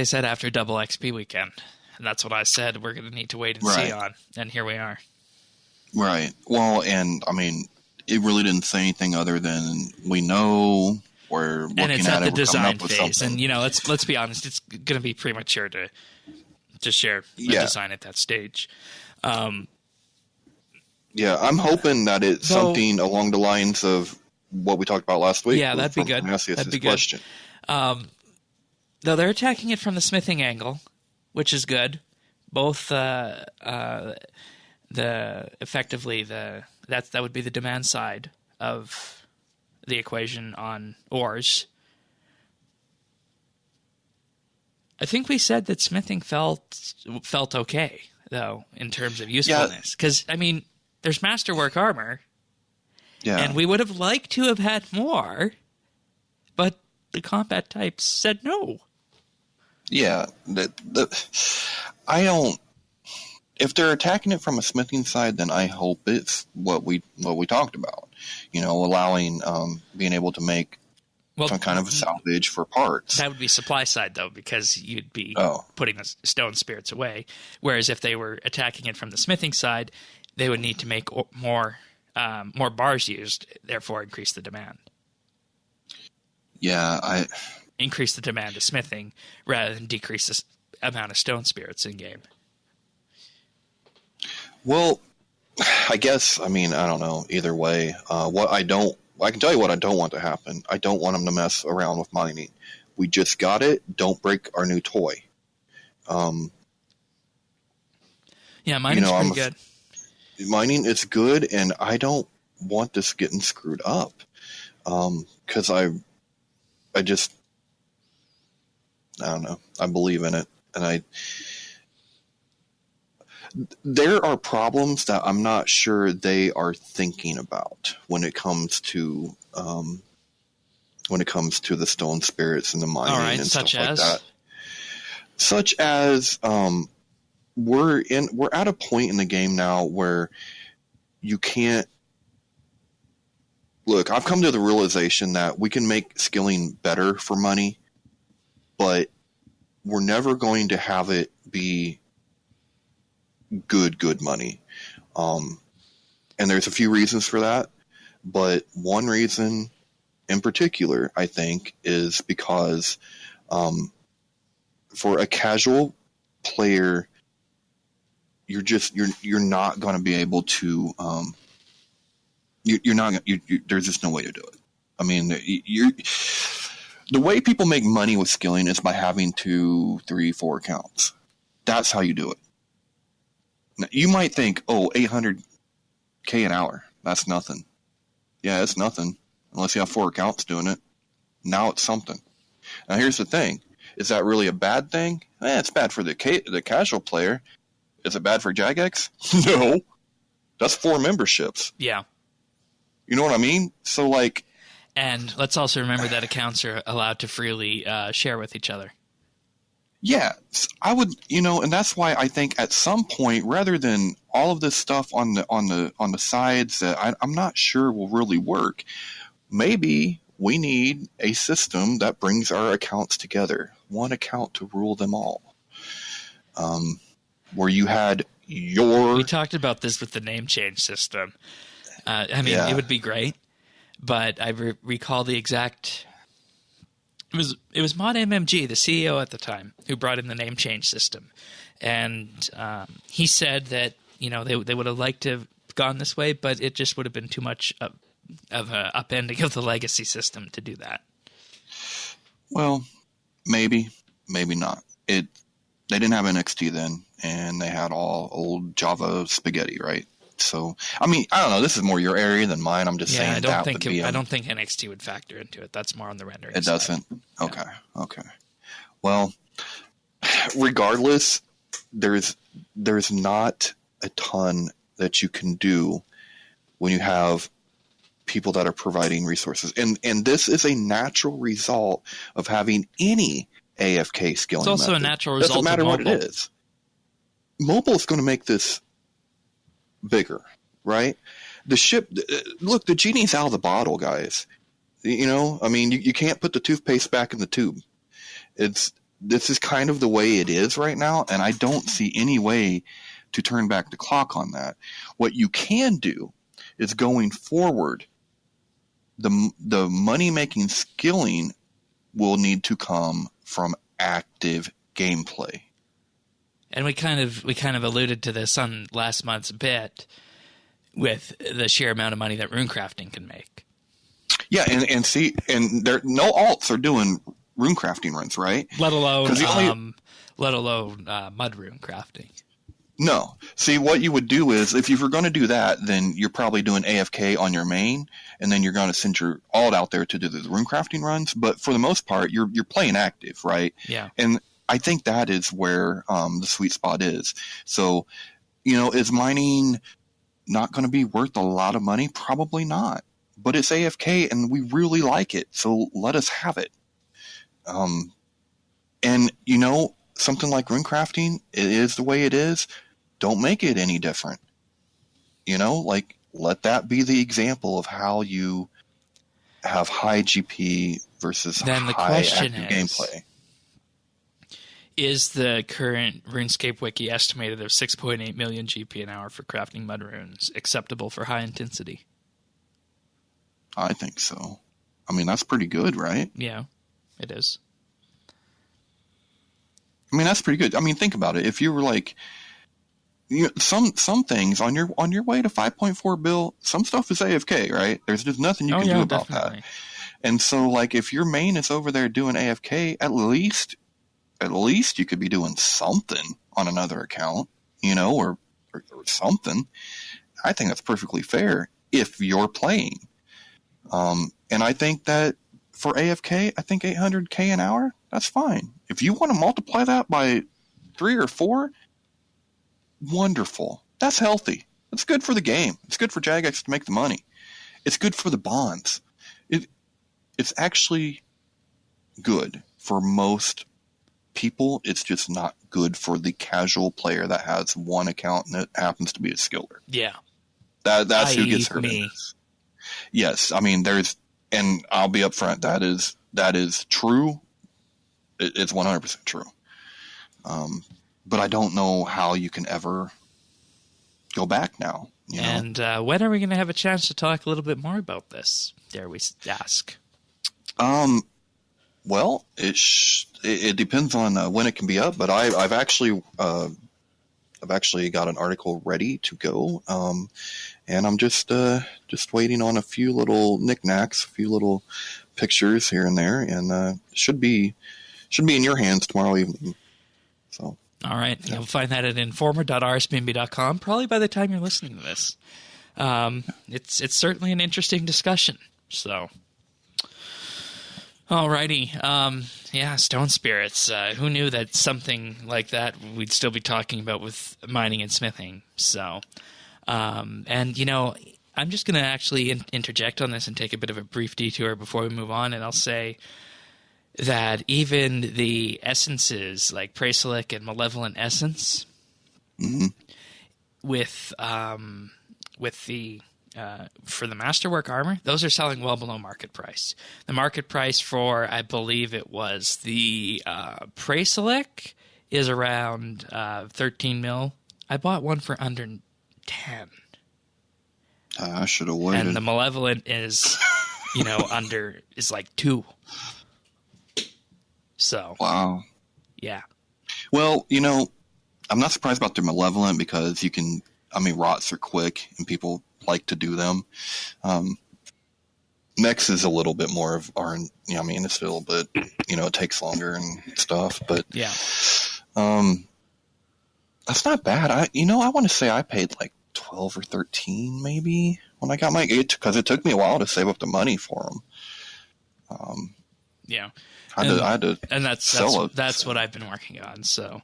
said after double XP weekend. And that's what I said we're going to need to wait and see on. And here we are. Right. Well, and, I mean, it really didn't say anything other than we know we're looking at it. And it's at the design phase. And, let's be honest, it's going to be premature to share the design at that stage. Yeah, I'm hoping that it's something along the lines of what we talked about last week. Yeah, that'd be good. That'd be good. Though they're attacking it from the smithing angle, which is good. Both that would be the demand side of the equation on ores. I think we said that smithing felt okay though in terms of usefulness because there's masterwork armor, and we would have liked to have had more, but the combat types said no. Yeah, I don't. If they're attacking it from a smithing side, then I hope it's what we talked about. Allowing being able to make Well, some kind of salvage for parts. That would be supply side, though, because you'd be putting the stone spirits away. Whereas if they were attacking it from the smithing side, they would need to make more bars used, therefore increase the demand. Yeah, increase the demand of smithing rather than decrease the amount of stone spirits in game. Well, I guess, I don't know. Either way, I can tell you what I don't want to happen. I don't want them to mess around with mining. We just got it. Don't break our new toy. Yeah, mining's pretty good. Mining is good, and I don't want this getting screwed up. Because I don't know. I believe in it, and there are problems that I'm not sure they are thinking about when it comes to the stone spirits and the mining and stuff like that. Such as we're at a point in the game now where you can't look. I've come to the realization that we can make skilling better for money, but we're never going to have it be good money. And there's a few reasons for that, but one reason in particular, I think, is because for a casual player, you're not going to be able to there's just no way to do it. The way people make money with skilling is by having 2, 3, 4 accounts. That's how you do it. Now, you might think, $800K an hour, that's nothing. Yeah, it's nothing unless you have 4 accounts doing it. Now it's something. Now here's the thing: is that really a bad thing? It's bad for the casual player. Is it bad for Jagex? No, that's 4 memberships. Yeah, you know what I mean. So and let's also remember that accounts are allowed to freely share with each other. Yeah, I would, and that's why I think at some point, rather than all of this stuff on the sides that I'm not sure will really work, maybe we need a system that brings our accounts together, one account to rule them all. Where you had We talked about this with the name change system. It would be great, but I recall the exact. It was Mod MMG, the CEO at the time, who brought in the name change system, and he said that they would have liked to have gone this way, but it just would have been too much of an upending of the legacy system to do that. Well, maybe not. They didn't have NXT then, and they had all old Java spaghetti, right? So, I don't know. This is more your area than mine. I'm just saying I don't think NXT would factor into it. That's more on the rendering. It doesn't. Okay. Okay. Well, regardless, there's not a ton that you can do when you have people that are providing resources, and this is a natural result of having any AFK skilling. It's also method. A natural result. Doesn't matter of what it is. Mobile is going to make this bigger, right? The genie's out of the bottle, guys. You can't put the toothpaste back in the tube. This is kind of the way it is right now, and I don't see any way to turn back the clock on that. What you can do is, going forward, the money-making skilling will need to come from active gameplay. And we kind of alluded to this on last month's bit with the sheer amount of money that runecrafting can make. Yeah, and there no alts are doing runecrafting runs, right? Let alone mud rune crafting. No. See, what you would do is, if you were going to do that, then you're probably doing AFK on your main, and then you're going to send your alt out there to do the runecrafting runs. But for the most part, you're playing active, right? Yeah. And I think that is where the sweet spot is. So, is mining not going to be worth a lot of money? Probably not. But it's AFK, and we really like it, so let us have it. And something like runecrafting, it is the way it is. Don't make it any different. Let that be the example of how you have high GP versus then the high question active is, gameplay. Is the current RuneScape wiki estimated of 6.8 million GP an hour for crafting mud runes acceptable for high intensity? I think so. I mean, that's pretty good, right? Yeah, it is. I mean, that's pretty good. I mean, think about it. If you were like, some things on your way to 5.4 bill, some stuff is AFK, right? There's just nothing you can do about definitely. that. And so, like, if your main is over there doing AFK, at least you could be doing something on another account, or something. I think that's perfectly fair if you're playing. And I think that for AFK, I think 800K an hour, that's fine. If you want to multiply that by 3 or 4, wonderful. That's healthy. That's good for the game. It's good for Jagex to make the money. It's good for the bonds. It's actually good for most people. It's just not good for the casual player that has one account and it happens to be a skiller. Yeah. That's who gets hurt. Yes, I mean, and I'll be upfront. That is true. It's 100% true. But I don't know how you can ever go back now. And when are we going to have a chance to talk a little bit more about this? Dare we ask? Well, it depends on when it can be up. But I've actually got an article ready to go. And I'm just waiting on a few little knickknacks, a few little pictures here and there, and should be in your hands tomorrow evening. So. All right. Yeah. You'll find that at informer.rsbnb.com probably by the time you're listening to this. It's certainly an interesting discussion. So, all righty. Yeah, stone spirits. Who knew that something like that we'd still be talking about with mining and smithing? So, and I'm just going to actually interject on this and take a bit of a brief detour before we move on, and I'll say that even the essences like Prasilic and Malevolent Essence, mm-hmm. with the for the Masterwork armor, those are selling well below market price. The market price for, I believe it was the Prasilic, is around 13 mil. I bought one for under 10. I should have waited. And the Malevolent is, is like 2. So. Wow. Yeah. Well, I'm not surprised about the Malevolent because rots are quick and people like to do them. Nex is a little bit more of it's still, but it takes longer and stuff. But yeah, that's not bad. I want to say I paid like 12 or 13 maybe when I got my because it took me a while to save up the money for them. Yeah. I had to and that's what I've been working on. So,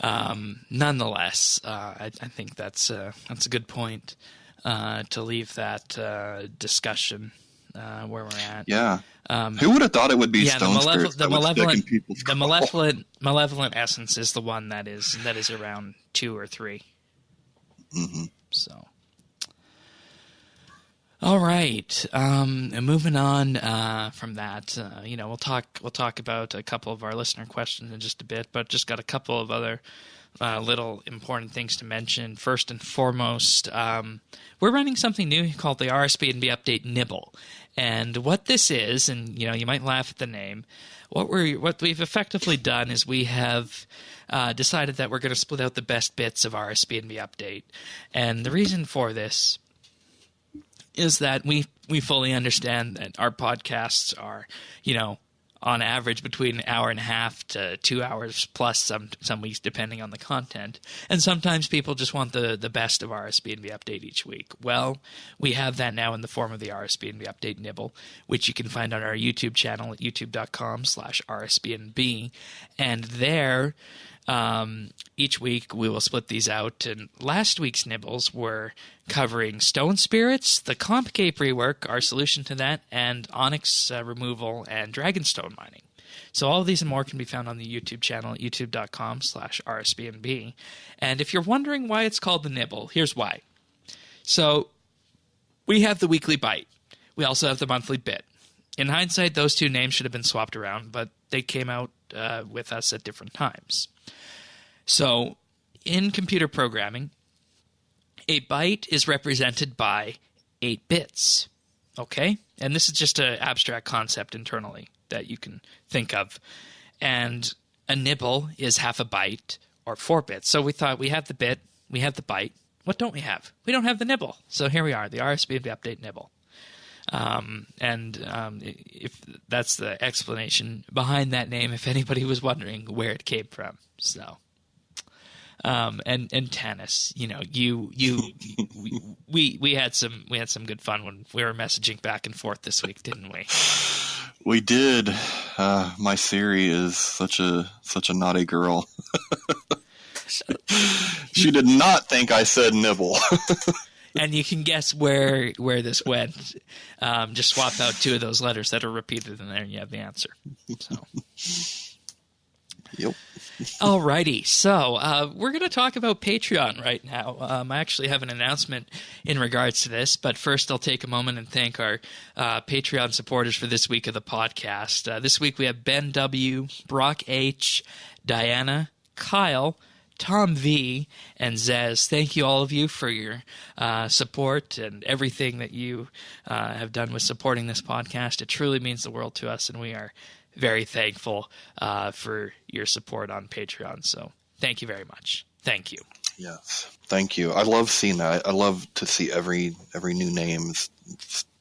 nonetheless, I think that's a good point to leave that discussion where we're at. Yeah. Who would have thought it would be stone spirits the malevolent malevolent essence is the one that is around 2 or 3. Mm-hmm. So. All right. Moving on from that, we'll talk about a couple of our listener questions in just a bit, but just got a couple of other little important things to mention. First and foremost, we're running something new called the RSBANDB Update Nibble, and what this is, and you might laugh at the name. What we've effectively done is we have decided that we're going to split out the best bits of RSBANDB Update, and the reason for this is that we fully understand that our podcasts are, on average between an hour and a half to 2 hours plus some weeks depending on the content. And sometimes people just want the best of RSBANDB Update each week. Well, we have that now in the form of the RSBANDB Update Nibble, which you can find on our YouTube channel at youtube.com/RSBANDB. And there, each week we will split these out, and last week's nibbles were covering stone spirits, the Comp Cape rework, our solution to that, and Onyx removal and dragonstone mining. So all of these and more can be found on the YouTube channel at youtube.com/RSBANDB. And if you're wondering why it's called the nibble, here's why. So we have the weekly bite. We also have the monthly bit. in hindsight, those two names should have been swapped around, but they came out with us at different times. So in computer programming, a byte is represented by 8 bits, okay? And this is just an abstract concept internally that you can think of. And a nibble is half a byte or 4 bits. So we thought we have the bit, we have the byte. What don't we have? We don't have the nibble. So here we are, the RSBANDB update nibble. If that's the explanation behind that name, if anybody was wondering where it came from. So, and Tanis, we had some good fun when we were messaging back and forth this week, didn't we? We did. My Siri is such a naughty girl. She did not think I said nibble. And you can guess where this went. Just swap out 2 of those letters that are repeated in there, and you have the answer. So. Yep. Alrighty, so we're going to talk about Patreon right now. I actually have an announcement in regards to this, but first I'll take a moment and thank our Patreon supporters for this week of the podcast. This week we have Ben W., Brock H., Diana, Kyle, Tom V, and Zez. Thank you, all of you, for your support and everything that you have done with supporting this podcast. It truly means the world to us, and we are very thankful for your support on Patreon. So thank you very much. Thank you. Yes, thank you. I love seeing that. I love to see every new name. It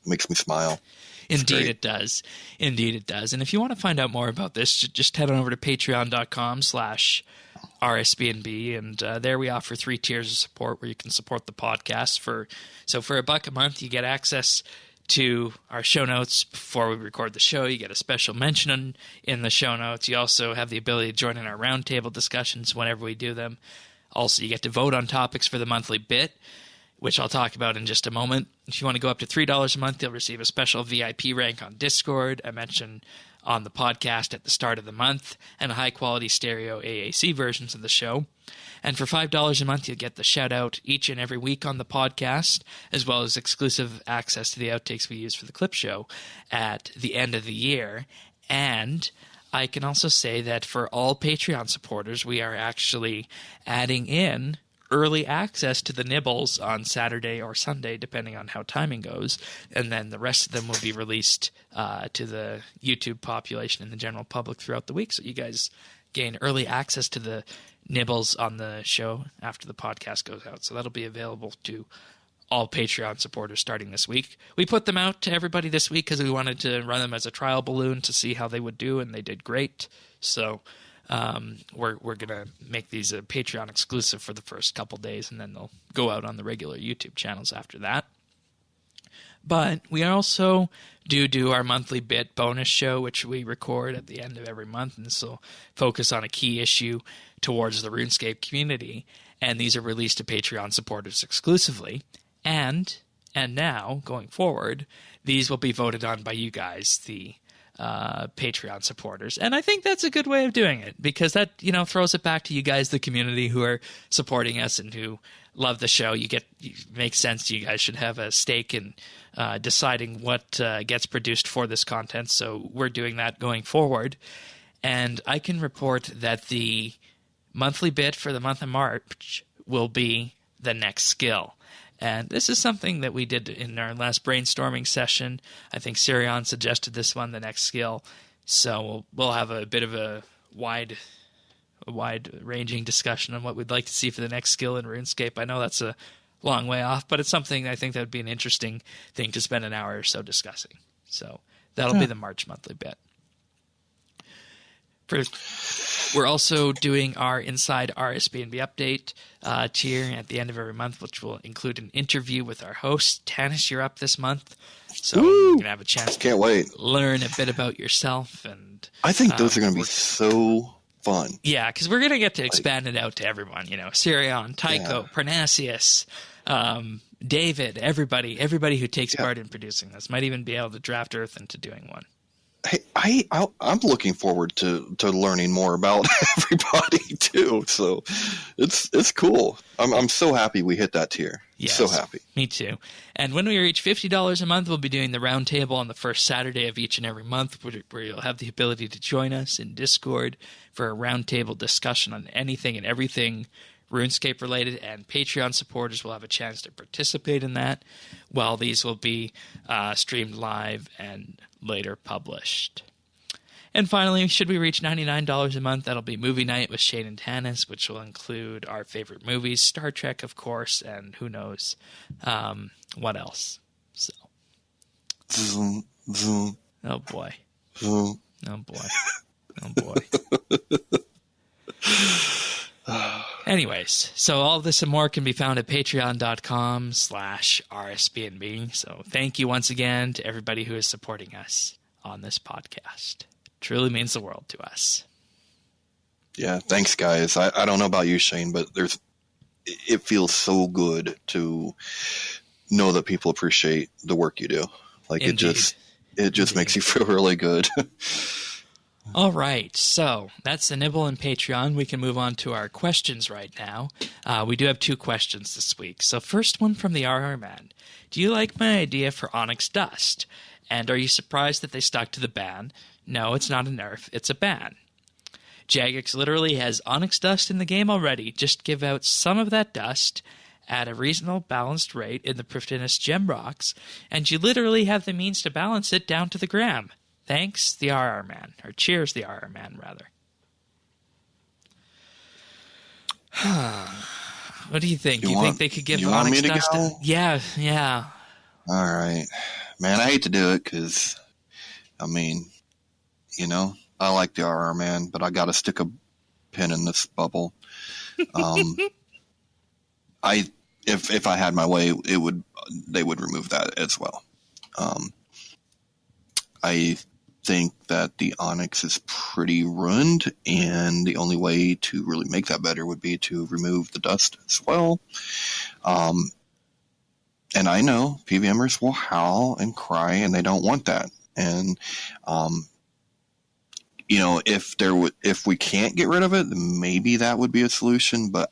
makes me smile. Indeed it does. Indeed it does. And if you want to find out more about this, just head on over to patreon.com/RSBNB, and there we offer 3 tiers of support where you can support the podcast. For $1 a month, you get access to our show notes before we record the show. You get a special mention in the show notes. You also have the ability to join in our roundtable discussions whenever we do them. Also, you get to vote on topics for the monthly bit, which I'll talk about in just a moment. If you want to go up to $3 a month, you'll receive a special VIP rank on Discord, a mention on the podcast at the start of the month, and high-quality stereo AAC versions of the show. And for $5 a month, you'll get the shout-out each and every week on the podcast, as well as exclusive access to the outtakes we use for the clip show at the end of the year. And I can also say that for all Patreon supporters, we are actually adding in early access to the nibbles on Saturday or Sunday, depending on how timing goes, and then the rest of them will be released to the YouTube population and the general public throughout the week, so you guys gain early access to the nibbles on the show after the podcast goes out. So that'll be available to all Patreon supporters starting this week. We put them out to everybody this week because we wanted to run them as a trial balloon to see how they would do, and they did great. So we're going to make these a Patreon exclusive for the first couple days, and then they'll go out on the regular YouTube channels after that. But we also do our monthly bit bonus show, which we record at the end of every month, and this will focus on a key issue towards the RuneScape community, and these are released to Patreon supporters exclusively. And now, going forward, these will be voted on by you guys, the Patreon supporters. And I think that's a good way of doing it, because that, throws it back to you guys, the community who are supporting us and who love the show. It makes sense. You guys should have a stake in deciding what gets produced for this content. So we're doing that going forward. And I can report that the monthly bit for the month of March will be the next skill. And this is something that we did in our last brainstorming session. I think Sirion suggested this one, the next skill. So we'll have a bit of a wide-ranging discussion on what we'd like to see for the next skill in RuneScape. I know that's a long way off, but it's something I think that would be an interesting thing to spend an hour or so discussing. So that'll be the March monthly bit. We're also doing our Inside RSBANDB update tier at the end of every month, which will include an interview with our host. Tanis, you're up this month, so you can have a chance to learn a bit about yourself. And I think those are going to be so fun. Yeah, because we're going to get to expand it out to everyone. Sirion, Tycho, Parnassius, David, everybody who takes part in producing this might even be able to draft Earth into doing one. Hey, I'm looking forward to learning more about everybody too. So it's cool. I'm so happy we hit that tier. Yes, so happy. Me too. And when we reach $50 a month, we'll be doing the roundtable on the first Saturday of each and every month, where you'll have the ability to join us in Discord for a roundtable discussion on anything and everything RuneScape related, and Patreon supporters will have a chance to participate in that, while these will be streamed live and later published. And finally, should we reach $99 a month, that'll be movie night with Shane and Tanis, which will include our favorite movies, Star Trek, of course, and who knows what else. So, Zoom, zoom, oh boy, zoom. oh boy, oh boy. Anyways, so all this and more can be found at patreon.com/RSBANDB. So thank you once again to everybody who is supporting us on this podcast. Truly means the world to us. Yeah, thanks, guys. I don't know about you, Shane, but it feels so good to know that people appreciate the work you do. Like Indeed. it just makes you feel really good. All right, so that's the nibble and Patreon. We can move on to our questions right now. We do have 2 questions this week. So first one from the RR Man. Do you like my idea for Onyx Dust? And are you surprised that they stuck to the ban? No, it's not a nerf, it's a ban. Jagex literally has Onyx Dust in the game already. Just give out some of that dust at a reasonable balanced rate in the Prifddinas gem rocks, and you literally have the means to balance it down to the gram. Thanks, the RR Man. Or cheers, the RR Man, rather. What do you think? You think they could give Onyx Dust? Yeah. All right. Man, I hate to do it because, I mean, you know, I like the RR Man, but I got to stick a pin in this bubble. If I had my way, they would remove that as well. I think that the Onyx is pretty ruined, and the only way to really make that better would be to remove the dust as well. And I know PVMers will howl and cry, and they don't want that. And you know, if we can't get rid of it, then maybe that would be a solution. But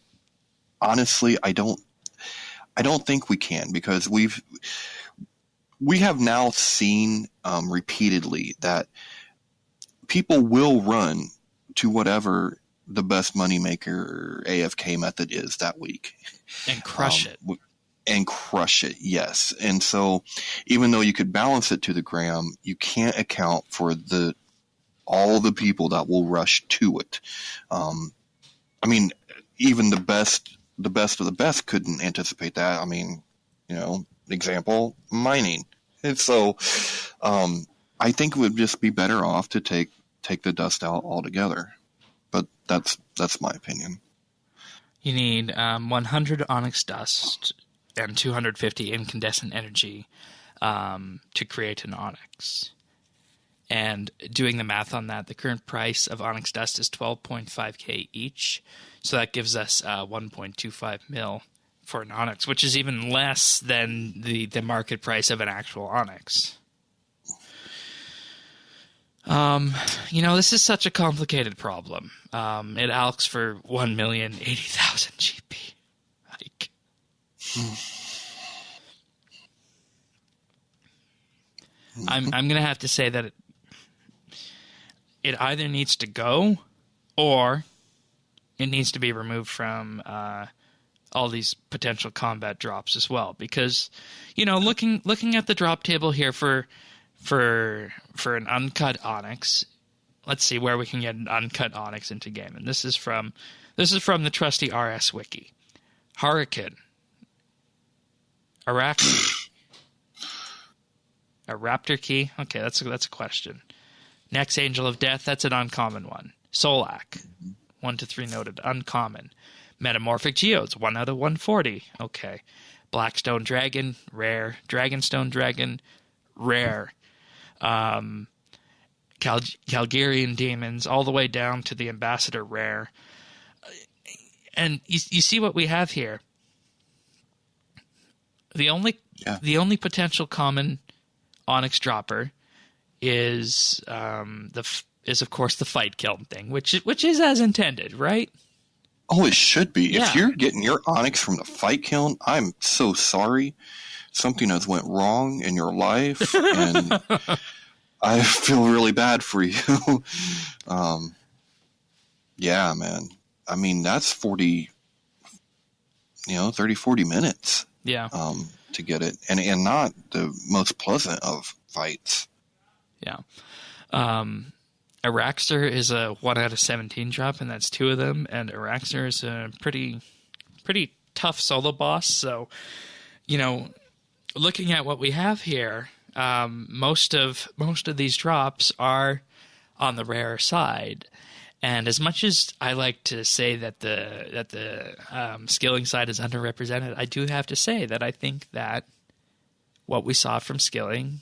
honestly, I don't think we can, because we have now seen repeatedly that people will run to whatever the best moneymaker AFK method is that week. And crush it. And crush it, yes. And so even though you could balance it to the gram, you can't account for all the people that will rush to it. I mean, even the best of the best couldn't anticipate that. I mean, you know, example, mining. And so I think it would just be better off to take the dust out altogether. But that's my opinion. You need 100 Onyx Dust and 250 incandescent energy to create an Onyx. And doing the math on that, the current price of Onyx Dust is 12.5k each. So that gives us 1.25 mil for an Onyx, which is even less than the market price of an actual Onyx. You know, this is such a complicated problem. It asks for 1,080,000 GP. Like, I'm gonna have to say that it either needs to go, or it needs to be removed from all these potential combat drops as well. Because, you know, looking at the drop table here for an uncut Onyx, let's see where we can get an uncut Onyx into game. And this is from the trusty RS Wiki. Hurricane, Arachne, a Raptor Key. Okay, that's a question. Next, Angel of Death. That's an uncommon one. Solak, 1 to 3 noted, uncommon. Metamorphic Geodes, 1 out of 140. Okay. Blackstone Dragon, rare. Dragonstone Dragon, rare. Calgarian Demons, all the way down to the Ambassador, rare. And you see what we have here. The only potential common Onyx dropper is is of course the fight kiln thing, which is as intended, right? Oh, it should be. Yeah. If you're getting your Onyx from the fight kiln, I'm so sorry. Something has went wrong in your life, and I feel really bad for you. Yeah, man. I mean, that's 30, 40 minutes. Yeah. To get it, and not the most pleasant of fights. Yeah. Araxer is a 1 out of 17 drop, and that's 2 of them. And Araxer is a pretty tough solo boss. So, looking at what we have here, most of these drops are on the rare side. And as much as I like to say that the skilling side is underrepresented, I do have to say that I think that what we saw from skilling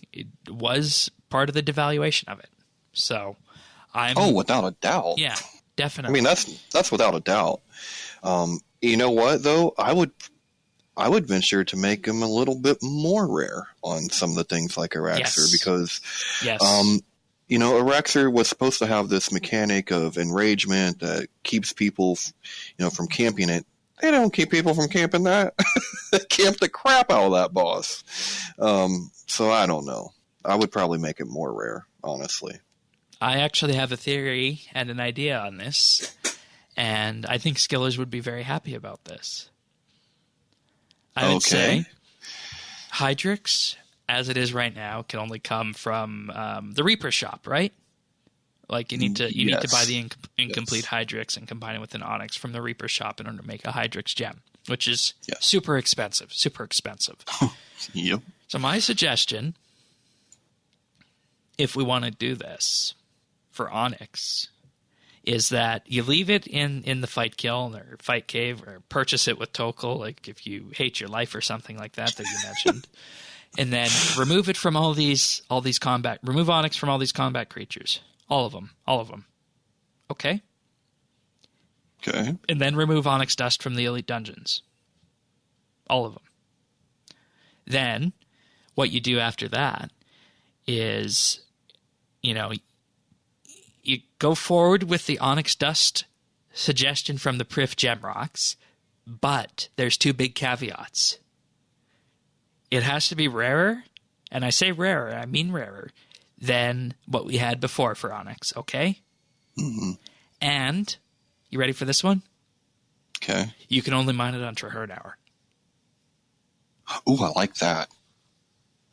was part of the devaluation of it. So, without a doubt, yeah, definitely. I mean, that's without a doubt. You know what though? I would venture to make them a little bit more rare on some of the things like Araxer, because Araxer was supposed to have this mechanic of enragement that keeps people, from camping it. They don't keep people from camping that. They camp the crap out of that boss. So I don't know. I would probably make it more rare, honestly. I actually have a theory and an idea on this, and I think skillers would be very happy about this. I would say Hydrix, as it is right now, can only come from the Reaper shop, right? Like you need to buy the incomplete Hydrix and combine it with an Onyx from the Reaper shop in order to make a Hydrix gem, which is super expensive. Yep. So my suggestion, if we want to do this for Onyx, is that you leave it in the fight kiln or fight cave, or purchase it with Tokal, like if you hate your life or something like that you mentioned. And then remove it from all these combat. Remove Onyx from all these combat creatures. All of them. Okay? Okay. And then remove Onyx dust from the elite dungeons. All of them. Then, what you do after that is, you go forward with the Onyx dust suggestion from the Prif Gem Rocks, but there's 2 big caveats. It has to be rarer, and I say rarer, I mean rarer, than what we had before for Onyx, okay? Mm-hmm. And, you ready for this one? Okay. You can only mine it on Trahearn Hour. Ooh, I like that.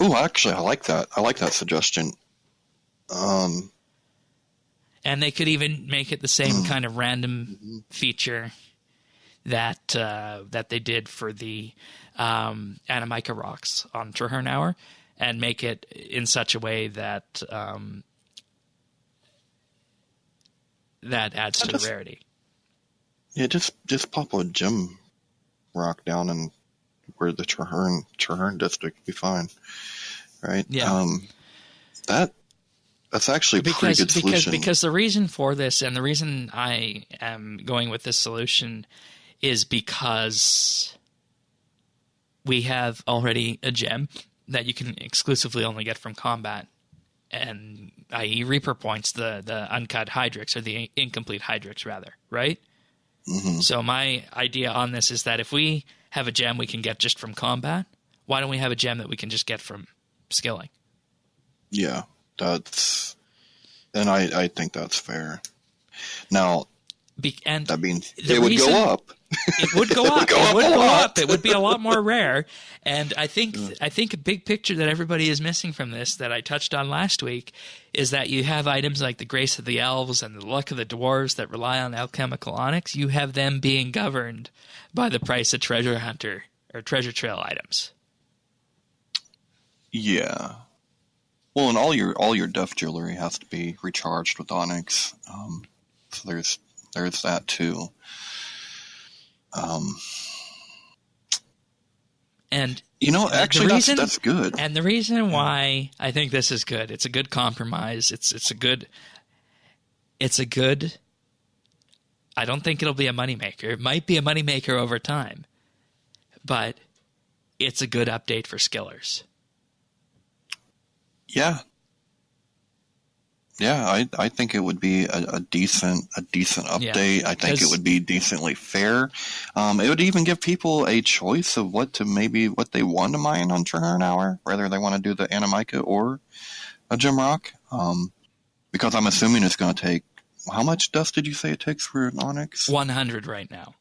Ooh, actually, I like that. I like that suggestion. And they could even make it the same kind of random feature that they did for the Animica rocks on Trahearn Hour, and make it in such a way that that adds to the rarity. Yeah, just pop a gem rock down and where the Trahearn district would be fine, right? Yeah. That's actually a pretty good solution. Because the reason for this, and the reason I am going with this solution, is because we have already a gem that you can exclusively only get from combat, and i.e. Reaper points, the uncut Hydrix, or the incomplete Hydrix, rather, right? Mm-hmm. So my idea on this is that if we have a gem we can get just from combat, why don't we have a gem that we can just get from skilling? Yeah, I think that's fair. Now, that means it would go up. It would go up. It would go up. It would be a lot more rare. And I think a big picture that everybody is missing from this, that I touched on last week, is that you have items like the Grace of the Elves and the Luck of the Dwarves that rely on alchemical onyx. You have them being governed by the price of treasure hunter or treasure trail items. Yeah. Well, and all your death jewelry has to be recharged with onyx. So there's that too. And actually, that's good. And the reason why I think this is good, it's a good compromise. It's a good. I don't think it'll be a moneymaker. It might be a moneymaker over time, but it's a good update for skillers. Yeah. Yeah, I think it would be a decent update. Yeah, I think it would be decently fair. It would even give people a choice of what they want to mine on Trigger an hour, whether they want to do the Anamika or a Gemrock. Because I'm assuming it's going to take, how much dust did you say it takes for an Onyx? 100 right now.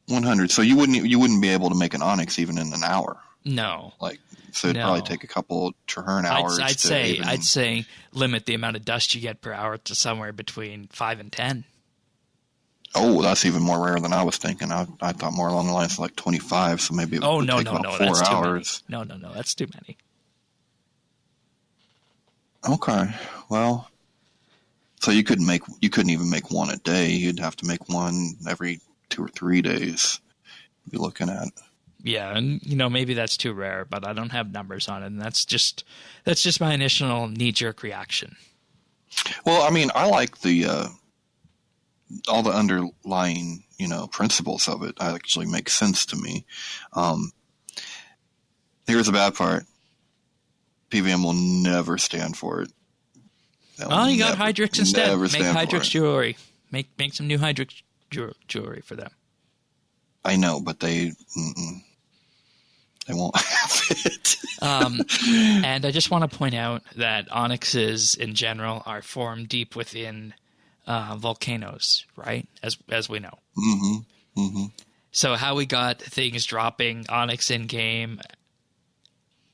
100. So you wouldn't be able to make an Onyx even in an hour. No. So it'd probably take a couple Traherne hours. I'd say limit the amount of dust you get per hour to somewhere between 5 and 10. Oh, that's even more rare than I was thinking. I thought more along the lines of like 25. So maybe it would take about 4 hours. No, that's too many. Okay, well, so you couldn't even make one a day. You'd have to make one every 2 or 3 days. You'd be looking at. Yeah, and maybe that's too rare, but I don't have numbers on it, and that's just my initial knee-jerk reaction. Well, I mean, I like all the underlying principles of it. Actually make sense to me. Here's the bad part: PVM will never stand for it. Well, you got Hydrix instead. Make Hydrix jewelry. Make some new Hydrix jewelry for them. I know, but they won't have it. And I just want to point out that onyxes in general are formed deep within volcanoes, right? As we know. Mm-hmm. Mm-hmm. So how we got things dropping onyx in game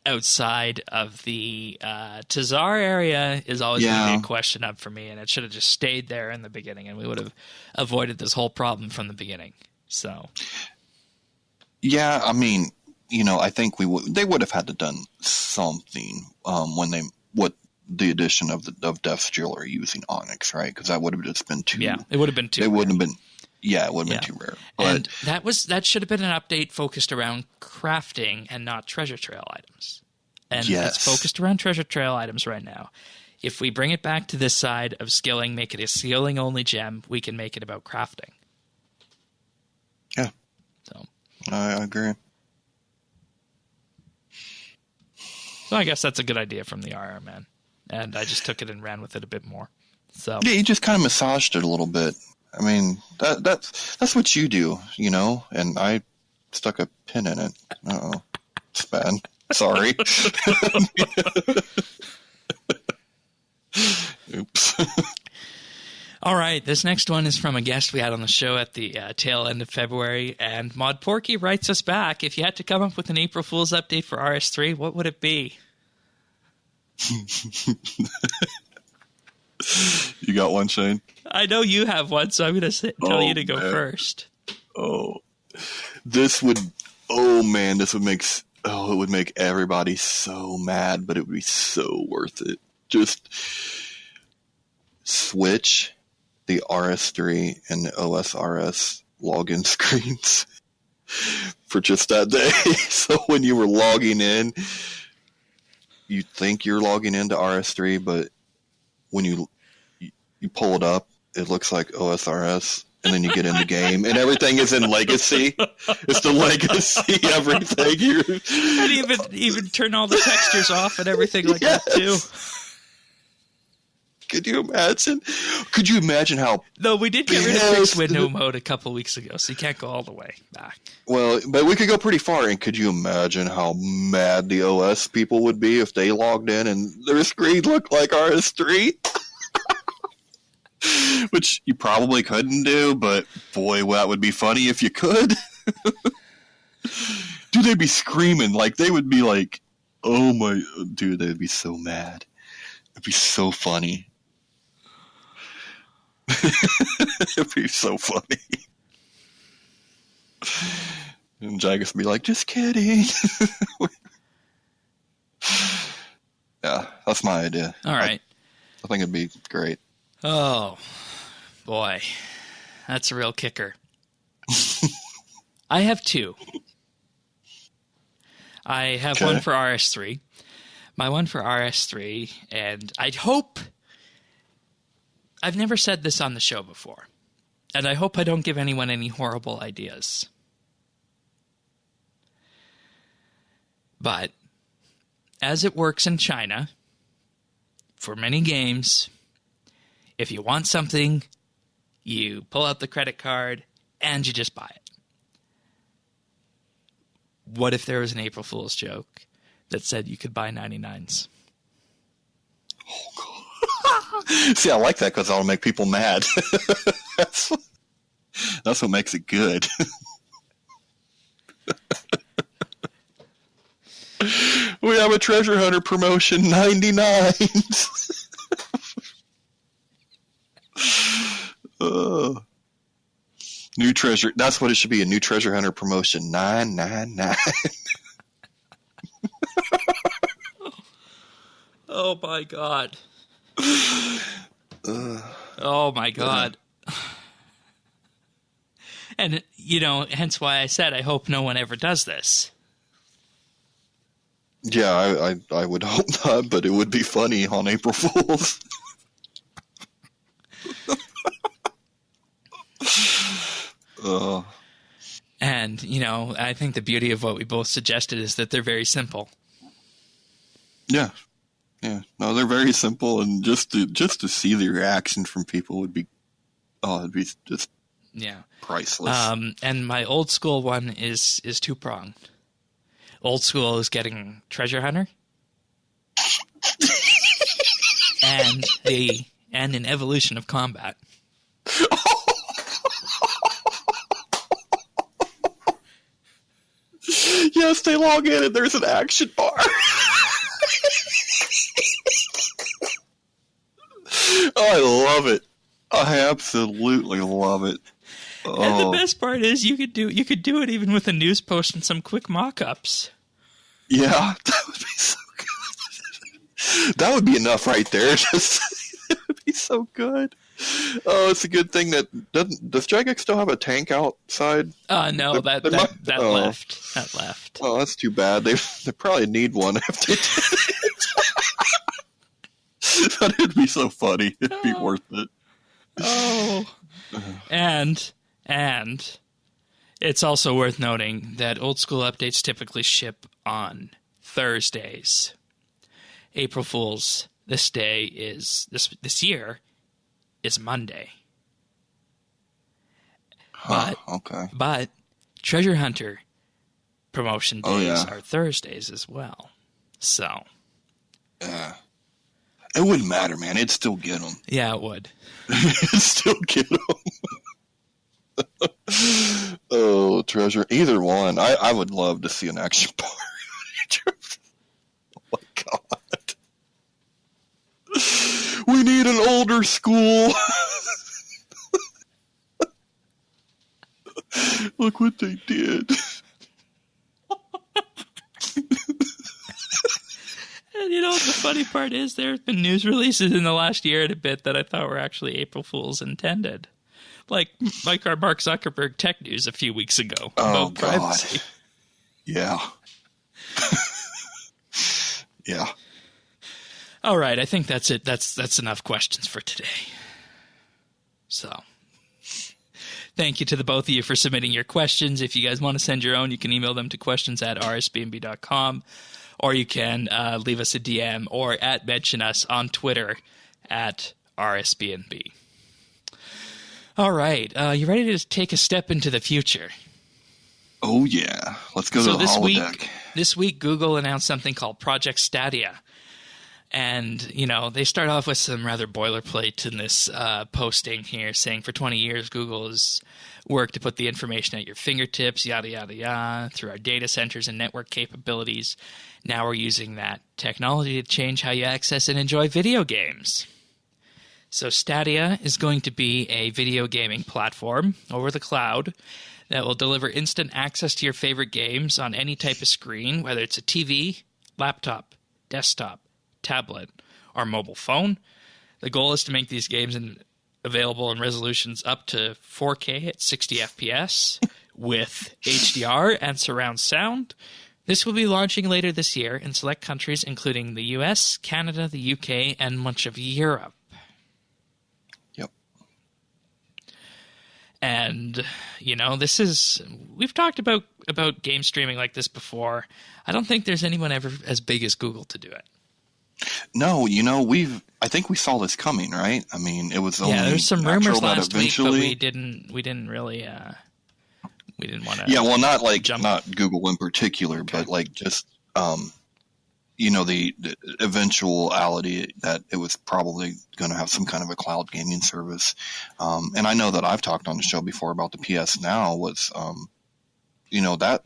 outside of the Tazar area is always going to be a question up for me, and it should have just stayed there in the beginning, and we would have avoided this whole problem from the beginning. So, yeah, I mean, I think they would have had to done something when the addition of Death's Jewelry using Onyx, right? Because that would have just been too. Yeah, it would have been too. It wouldn't have been. Yeah, it would have been too rare. But, and that should have been an update focused around crafting and not treasure trail items. And it's focused around treasure trail items right now. If we bring it back to this side of skilling, make it a skilling only gem, we can make it about crafting. Yeah. So I agree. So I guess that's a good idea from the RR man. And I just took it and ran with it a bit more. So yeah, you just kind of massaged it a little bit. I mean, that's what you do, and I stuck a pin in it. Uh-oh. It's bad. Sorry. Oops. All right, this next one is from a guest we had on the show at the tail end of February, and Mod Porky writes us back, if you had to come up with an April Fool's update for RS3, what would it be? You got one, Shane? I know you have one, so I'm going to tell you to go first. This would make everybody so mad, but it would be so worth it. Just switch the RS3 and the OSRS login screens for just that day. So when you were logging in, you think you're logging into RS3, but when you pull it up, it looks like OSRS, and then you get in the game, and everything is in legacy. It's the legacy, everything. And even turn all the textures off and everything like that, too. Could you imagine? Could you imagine how... No, we did get rid of fixed window mode a couple weeks ago, so you can't go all the way back. Well, but we could go pretty far, and could you imagine how mad the OS people would be if they logged in and their screen looked like RS3? Which you probably couldn't do, but boy, that would be funny if you could. Dude, they'd be screaming. Like, they would be like, oh my... Dude, they'd be so mad. It'd be so funny. It'd be so funny. And Jagus would be like, just kidding. Yeah, that's my idea. All right. I think it'd be great. Oh, boy. That's a real kicker. I have two. I have one for RS3. My one for RS3, and I'd hope... I've never said this on the show before, and I hope I don't give anyone any horrible ideas. But, as it works in China, for many games, If you want something, you pull out the credit card and you just buy it. What if there was an April Fool's joke that said you could buy 99s? Oh, God. See, I like that because that'll make people mad. That's what makes it good. We have a treasure hunter promotion, 99s. New treasure. That's what it should be, a new treasure hunter promotion, 999. Oh my God. Oh my God. And, hence why I said I hope no one ever does this. Yeah, I would hope not, but it would be funny on April Fool's. And, I think the beauty of what we both suggested is that they're very simple. Yeah. Yeah. No, they're very simple, and just to see the reaction from people would be, it'd be just priceless. And my old school one is two-pronged. Old school is getting Treasure Hunter. and an evolution of combat. Yes, they log in and there's an action bar. I love it. I absolutely love it. And the best part is you could do it even with a news post and some quick mock-ups. Yeah, that would be so good. That would be enough right there. It would be so good. Oh, it's a good thing that does Jagex still have a tank outside? No, that left. That left. Oh, that's too bad. They probably need one if they did. But it'd be so funny. It'd be worth it. Oh, and it's also worth noting that old school updates typically ship on Thursdays. April Fool's this year is Monday. But Treasure Hunter promotion days are Thursdays as well. So. Yeah. It wouldn't matter, man. It'd still get them. Yeah, it would. It'd still get them. Oh, treasure. Either one. I would love to see an action bar. Oh, my God. We need an older school. Look what they did. And the funny part is there have been news releases in the last year and a bit that I thought were actually April Fool's intended. Like our Mark Zuckerberg tech news a few weeks ago about privacy. Yeah. Yeah. All right, I think that's it. That's enough questions for today. So, thank you to the both of you for submitting your questions. If you guys want to send your own, you can email them to questions@rsbnb.com. Or you can leave us a DM or mention us on Twitter @RSBNB. All right. You ready to take a step into the future? Oh, yeah. Let's go to the holodeck. This week, Google announced something called Project Stadia. And, they start off with some rather boilerplate in this posting here saying for 20 years, Google has worked to put the information at your fingertips, yada, yada, yada, through our data centers and network capabilities. Now we're using that technology to change how you access and enjoy video games. So Stadia is going to be a video gaming platform over the cloud that will deliver instant access to your favorite games on any type of screen, whether it's a TV, laptop, desktop, tablet, or mobile phone. The goal is to make these games available in resolutions up to 4K at 60 FPS with HDR and surround sound. This will be launching later this year in select countries, including the US, Canada, the UK, and much of Europe. Yep. And, we've talked about game streaming like this before. I don't think there's anyone ever as big as Google to do it. No, I I think we saw this coming, right? I mean, it was only there's some natural rumors that last week, but eventually we didn't really we didn't want to. Yeah, well, not like jump. not Google in particular, but like just the eventuality that it was probably going to have some kind of a cloud gaming service. And I know that I've talked on the show before about the PS Now was, that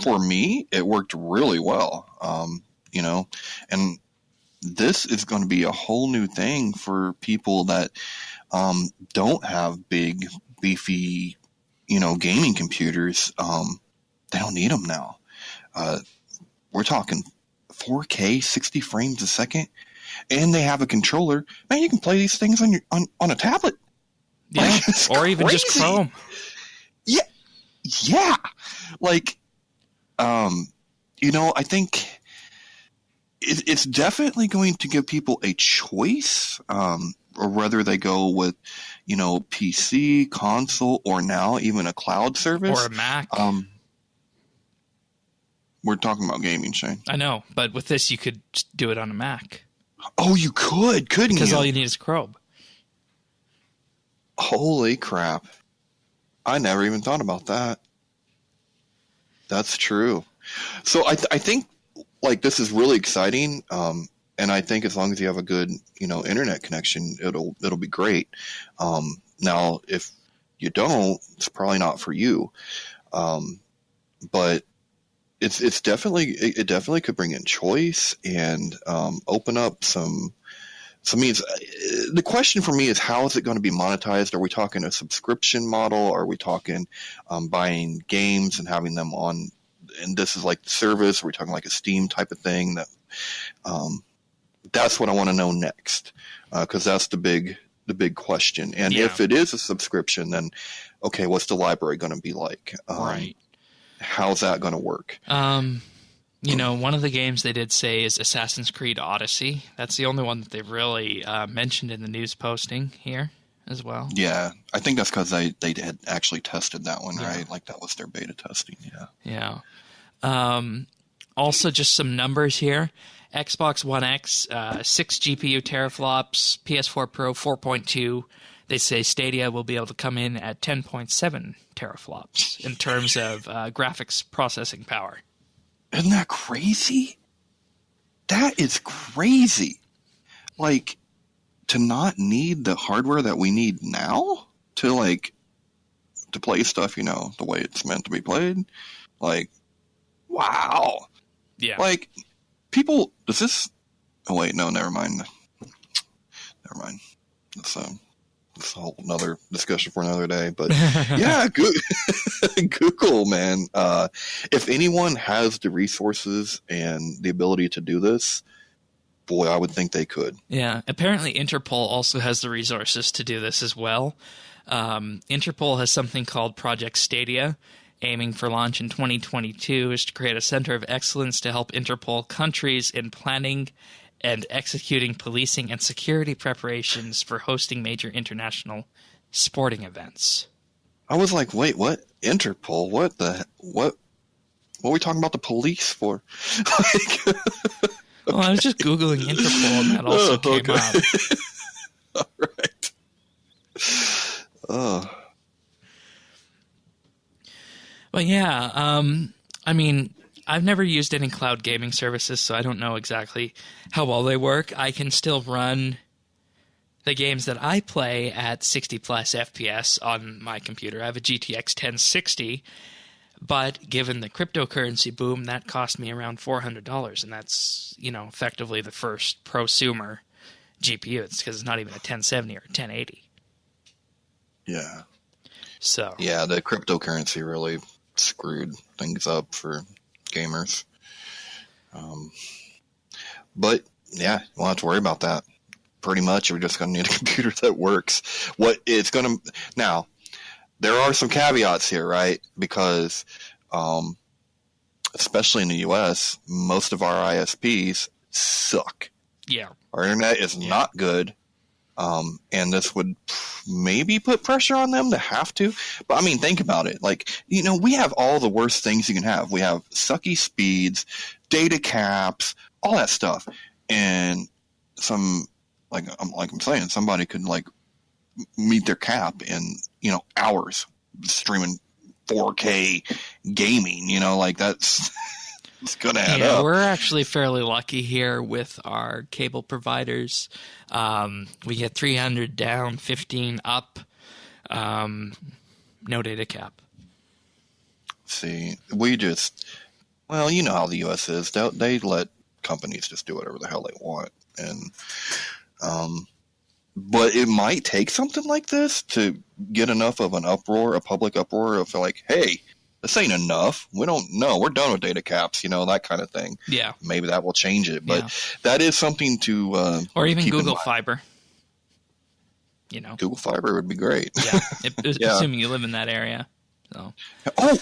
for me, it worked really well. And this is going to be a whole new thing for people that don't have big, beefy, gaming computers. They don't need them now. We're talking 4K, 60 frames a second, and they have a controller. Man, you can play these things on a tablet. Yeah, or even crazy. just Chrome. Yeah. Like, I think it's definitely going to give people a choice, or whether they go with, PC, console, or now even a cloud service. Or a Mac. We're talking about gaming, Shane. I know, but with this, you could do it on a Mac. Oh, you couldn't Because you? all you need is Chrome. Holy crap. I never even thought about that. That's true. So I think, like, this is really exciting, and I think as long as you have a good, internet connection, it'll be great. Now, if you don't, it's probably not for you. But it definitely could bring in choice and open up some means. The question for me is, how is it going to be monetized? Are we talking a subscription model? Are we talking buying games and having them on? And this is like the service. Are we talking like a Steam type of thing? That's what I want to know next, because that's the big question. And if it is a subscription, then okay, what's the library going to be like? Right. How's that going to work? One of the games they did say is Assassin's Creed Odyssey. That's the only one that they've really mentioned in the news posting here as well. Yeah, I think that's because they had actually tested that one, right? Like that was their beta testing, Yeah. Also, just some numbers here. Xbox One X, 6 GPU teraflops, PS4 Pro 4.2. They say Stadia will be able to come in at 10.7 teraflops in terms of graphics processing power. Isn't that crazy? That is crazy. Like, to not need the hardware that we need now to play stuff, the way it's meant to be played. Like, wow. Yeah. Like, people, does this... Oh, wait, no, never mind. Never mind. It's a whole another discussion for another day. But, yeah, Google, man. If anyone has the resources and the ability to do this, boy, I would think they could. Yeah, apparently Interpol also has the resources to do this as well. Interpol has something called Project Stadia, aiming for launch in 2022, is to create a center of excellence to help Interpol countries in planning and executing policing and security preparations for hosting major international sporting events. I was like, wait, what? Interpol? What are we talking about the police for? Well, I was just Googling Interpol, and that also came up. All right. Oh. But yeah, I mean, I've never used any cloud gaming services, so I don't know exactly how well they work. I can still run the games that I play at 60 plus FPS on my computer. I have a GTX 1060, but given the cryptocurrency boom, that cost me around $400, and that's, effectively the first prosumer GPU. It's because it's not even a 1070 or a 1080. Yeah. So. Yeah, the cryptocurrency really screwed things up for gamers. But yeah, you won't have to worry about that. Pretty much, you're just going to need a computer that works. Now, there are some caveats here, right? Because, especially in the US, most of our ISPs suck. Yeah. Our internet is not good. And this would maybe put pressure on them to have to. But I mean, think about it. Like, we have all the worst things you can have. We have sucky speeds, data caps, all that stuff. And some I'm saying, somebody could like meet their cap in, hours streaming 4K gaming, like that's it's gonna add up. We're actually fairly lucky here with our cable providers. We get 300 down, 15 up, no data cap. See, we just, well, you know how the U.S. is. They let companies just do whatever the hell they want, and but it might take something like this to get enough of an uproar, a public uproar of like, hey, this ain't enough. We don't know. We're done with data caps, that kind of thing. Yeah. Maybe that will change it. But that is something to or even keep Google Fiber. Google Fiber would be great. Yeah. Assuming you live in that area. So. Oh,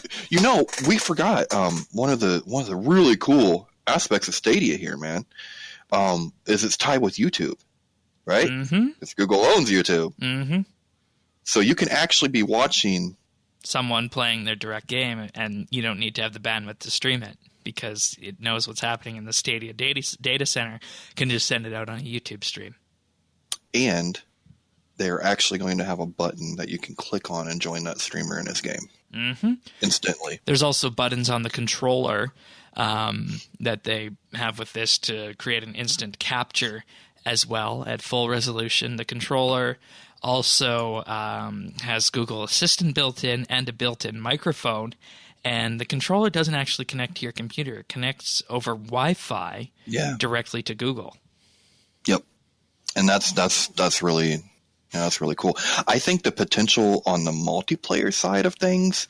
we forgot one of the really cool aspects of Stadia here, man, is it's tied with YouTube, right? Mm-hmm. Because Google owns YouTube. Mm-hmm. So you can actually be watching someone playing their direct game, and you don't need to have the bandwidth to stream it because it knows what's happening in the Stadia data center, can just send it out on a YouTube stream. And they're actually going to have a button that you can click on and join that streamer in his game instantly. There's also buttons on the controller that they have with this to create an instant capture as well at full resolution. The controller also has Google Assistant built in and a built-in microphone, and the controller doesn't actually connect to your computer. It connects over Wi-Fi directly to Google. Yep, and that's really that's really cool. I think the potential on the multiplayer side of things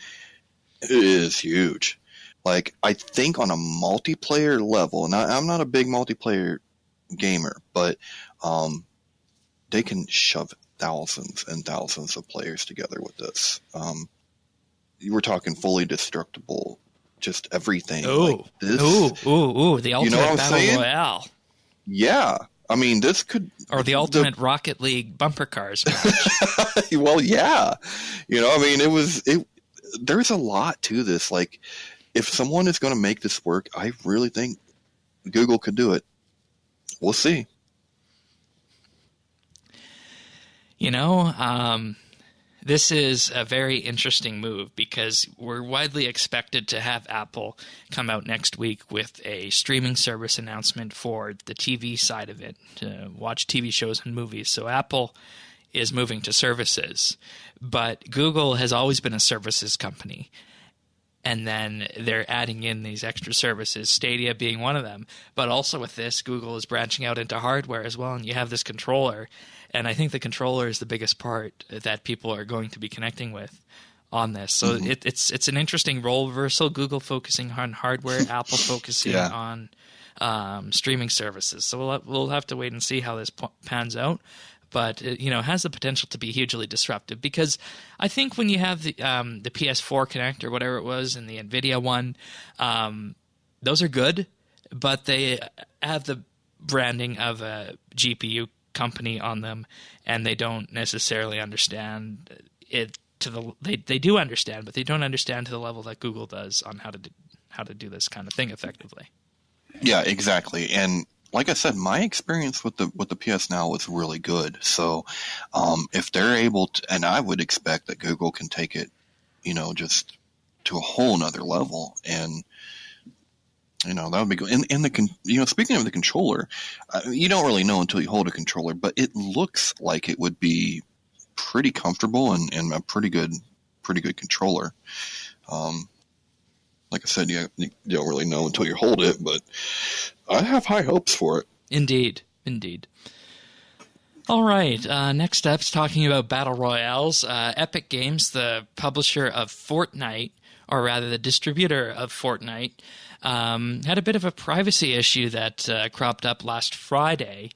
is huge. Like, I think on a multiplayer level, and I'm not a big multiplayer gamer, but they can shove thousands and thousands of players together with this. You were talking fully destructible, just everything. Ooh, like this. The ultimate battle royale. Yeah. I mean, this could... Or the ultimate Rocket League bumper cars match. Well, yeah. I mean, there's a lot to this. Like, if someone is going to make this work, I really think Google could do it. We'll see. This is a very interesting move because we're widely expected to have Apple come out next week with a streaming service announcement for the TV side of it, to watch TV shows and movies. So Apple is moving to services, but Google has always been a services company. And then they're adding in these extra services, Stadia being one of them. But also with this, Google is branching out into hardware as well, and you have this controller. And I think the controller is the biggest part that people are going to be connecting with on this. So it's an interesting role reversal, Google focusing on hardware, Apple focusing on streaming services. So we'll have to wait and see how this pans out. But it has the potential to be hugely disruptive, because I think when you have the PS4 Connect or whatever it was and the NVIDIA one, those are good, but they have the branding of a GPU company on them, and they don't necessarily understand it they do understand, but they don't understand to the level that Google does on how to do this kind of thing effectively. Yeah, exactly. And like I said, my experience with the PS Now was really good. So if they're able to, and I would expect that Google can take it, just to a whole nother level, and that would be good. And speaking of the controller, you don't really know until you hold a controller, but it looks like it would be pretty comfortable and a pretty good controller. Like I said, you don't really know until you hold it, but I have high hopes for it. Indeed. All right, next up's talking about Battle Royales. Epic Games, the publisher of Fortnite, or rather the distributor of Fortnite, had a bit of a privacy issue that cropped up last Friday.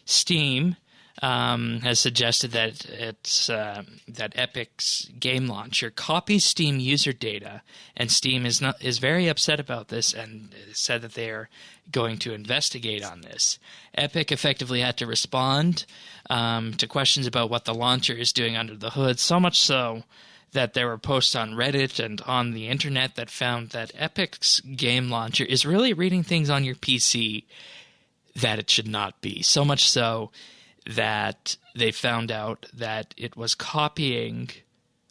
Steam has suggested that Epic's game launcher copies Steam user data, and Steam is very upset about this and said that they are going to investigate on this. Epic effectively had to respond to questions about what the launcher is doing under the hood, so much so that there were posts on Reddit and on the internet that found that Epic's game launcher is really reading things on your PC that it should not be. So much so that they found out that it was copying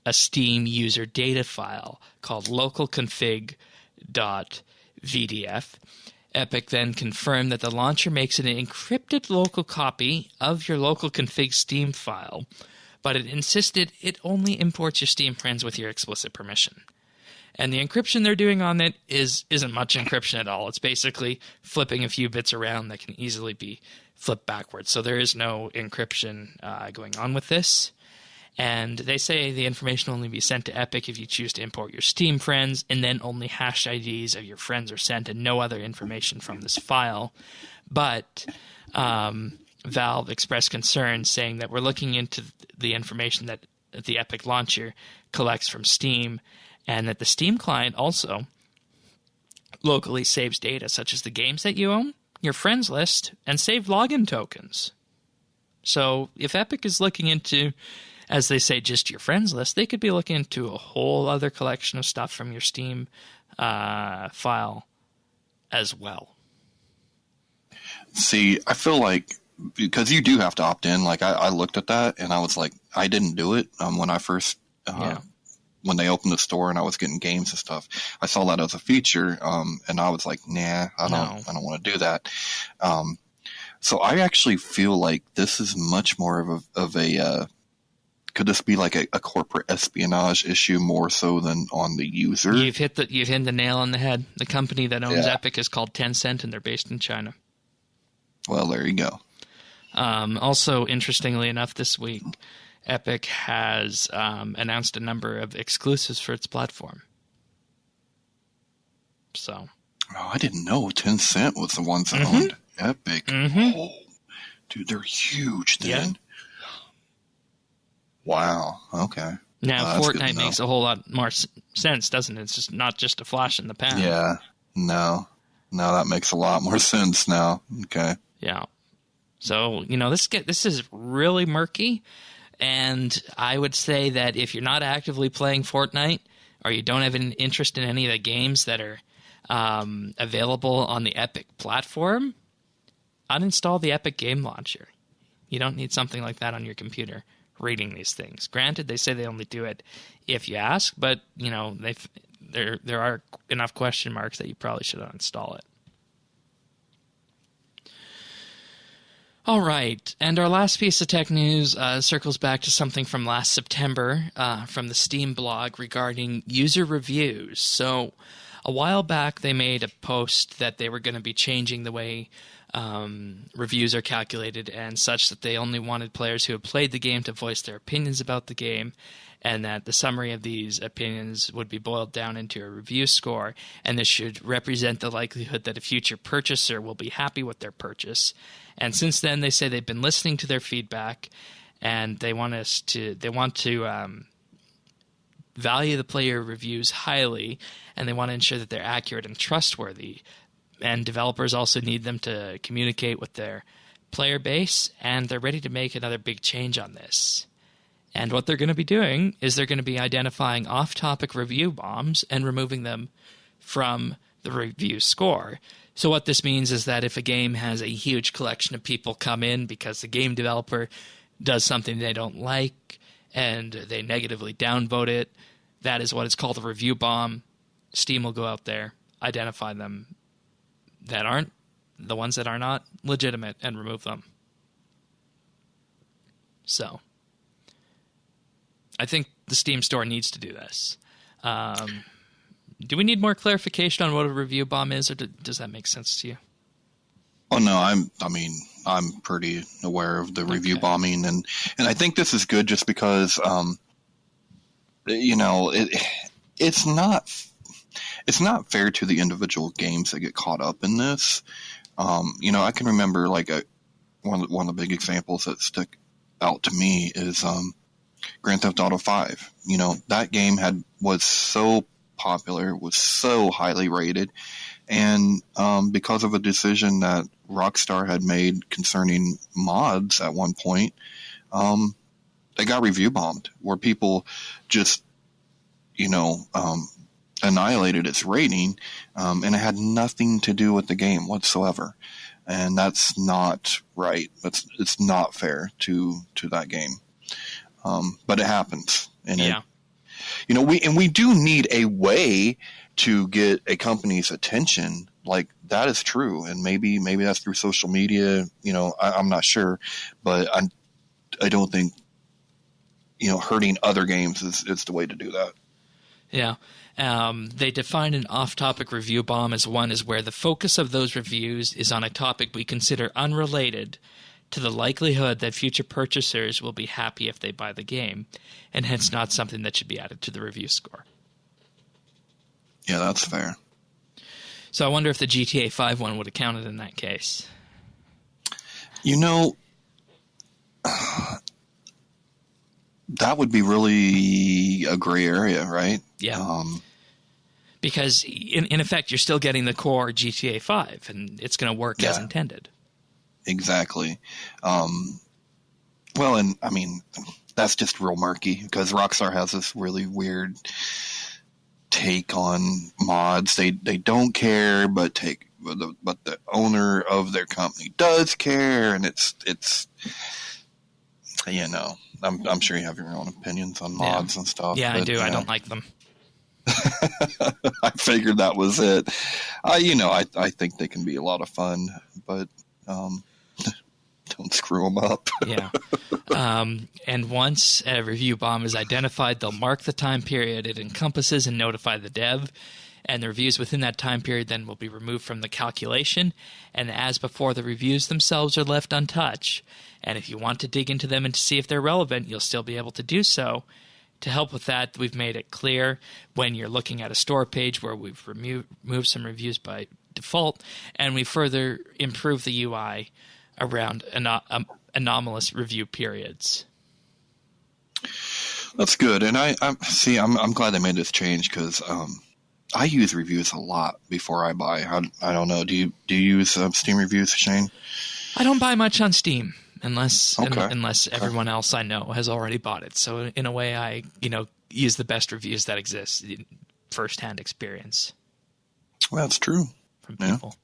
a Steam user data file called localconfig.vdf. Epic then confirmed that the launcher makes an encrypted local copy of your local config Steam file, but it insisted it only imports your Steam friends with your explicit permission. And the encryption they're doing on it isn't much encryption at all. It's basically flipping a few bits around that can easily be flipped backwards. So there is no encryption going on with this. And they say the information will only be sent to Epic if you choose to import your Steam friends, and then only hashed IDs of your friends are sent and no other information from this file. But Valve expressed concern, saying that we're looking into the information that the Epic launcher collects from Steam, and that the Steam client also locally saves data such as the games that you own, your friends list, and saved login tokens. So if Epic is looking into, as they say, just your friends list, they could be looking into a whole other collection of stuff from your Steam file as well. See, I feel like, because you do have to opt in, like I looked at that and I was like, I didn't do it when I first, when they opened the store and I was getting games and stuff. I saw that as a feature, and I was like, nah, I don't want to do that. So I actually feel like this is much more of a could this be like a corporate espionage issue more so than on the user? You've hit the nail on the head. The company that owns Epic is called Tencent, and they're based in China. Well, there you go. Also, interestingly enough, this week, Epic has announced a number of exclusives for its platform. So, I didn't know Tencent was the ones that owned Epic. Oh, dude, they're huge then. Yeah. Wow. Okay. Now, Fortnite makes a whole lot more sense, doesn't it? It's just not just a flash in the pan. Yeah. No, that makes a lot more sense now. Okay. Yeah. So, this is really murky. And I would say that if you're not actively playing Fortnite, or you don't have an interest in any of the games that are available on the Epic platform, uninstall the Epic Game Launcher. You don't need something like that on your computer reading these things. Granted, they say they only do it if you ask, but there are enough question marks that you probably should uninstall it. All right, and our last piece of tech news circles back to something from last September from the Steam blog regarding user reviews. So a while back, they made a post that they were going to be changing the way reviews are calculated, and such that they only wanted players who had played the game to voice their opinions about the game, and that the summary of these opinions would be boiled down into a review score, and this should represent the likelihood that a future purchaser will be happy with their purchase. And since then, they say they've been listening to their feedback, and they want to value the player reviews highly, and they want to ensure that they're accurate and trustworthy. And developers also need them to communicate with their player base, and they're ready to make another big change on this. And what they're going to be doing is they're going to be identifying off-topic review bombs and removing them from the review score. So what this means is that if a game has a huge collection of people come in because the game developer does something they don't like and they negatively downvote it, that is what is called a review bomb. Steam will go out there, identify them that aren't, the ones that are not legitimate, and remove them. So I think the Steam store needs to do this. Do we need more clarification on what a review bomb is, or does that make sense to you? Oh no, I'm pretty aware of the review bombing, and I think this is good just because it's not fair to the individual games that get caught up in this. I can remember like one of the big examples that stick out to me is Grand Theft Auto 5. That game was so popular, was so highly rated, and because of a decision that Rockstar had made concerning mods at one point, they got review bombed, where people just annihilated its rating, and it had nothing to do with the game whatsoever. and that's not right. It's not fair to that game. But it happens, and we do need a way to get a company's attention. Like, that is true, and maybe that's through social media. I'm not sure, but I don't think hurting other games is the way to do that. Yeah. They define an off-topic review bomb as one is where the focus of those reviews is on a topic we consider unrelated to the likelihood that future purchasers will be happy if they buy the game, and hence not something that should be added to the review score. Yeah, that's fair. So I wonder if the GTA 5 one would have counted in that case. That would be really a gray area, right? Yeah. Because in effect, you're still getting the core GTA 5, and it's going to work as intended. Exactly. Well, and I mean, that's just real murky because Rockstar has this really weird take on mods. They don't care, but the owner of their company does care, and it's I'm sure you have your own opinions on mods and stuff. Yeah, I do. I don't like them. I figured that was it. I think they can be a lot of fun, but don't screw them up. Yeah. And once a review bomb is identified, they'll mark the time period it encompasses and notify the dev. And the reviews within that time period then will be removed from the calculation. And as before, the reviews themselves are left untouched. And if you want to dig into them and to see if they're relevant, you'll still be able to do so. To help with that, we've made it clear when you're looking at a store page where we've removed some reviews by default, and we further improved the UI around anomalous review periods. That's good, and I'm glad they made this change because I use reviews a lot before I buy. I don't know. Do you use Steam reviews, Shane? I don't buy much on Steam unless everyone else I know has already bought it. So in a way, I use the best reviews that exist, first-hand experience. Well, that's true from people.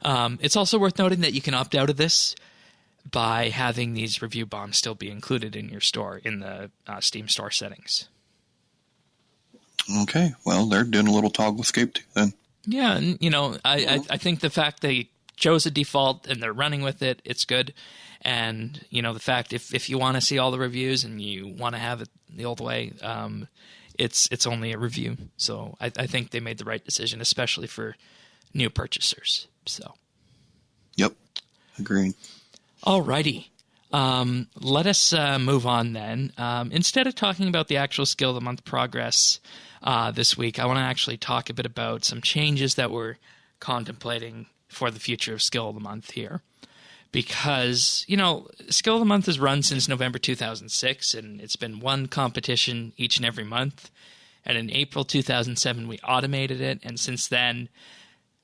Yeah. It's also worth noting that you can opt out of this by having these review bombs still be included in your store in the Steam store settings. Okay, well, they're doing a little toggle escape too then. Yeah, and I think the fact they chose a default and they're running with it, it's good. And the fact if you want to see all the reviews and you want to have it the old way, it's only a review. So I think they made the right decision, especially for new purchasers. So. Yep, agreed. Alrighty. Let us move on then. Instead of talking about the actual Skill of the Month progress this week, I want to actually talk a bit about some changes that we're contemplating for the future of Skill of the Month here. Because, Skill of the Month has run since November 2006, and it's been one competition each and every month. And in April 2007, we automated it, and since then,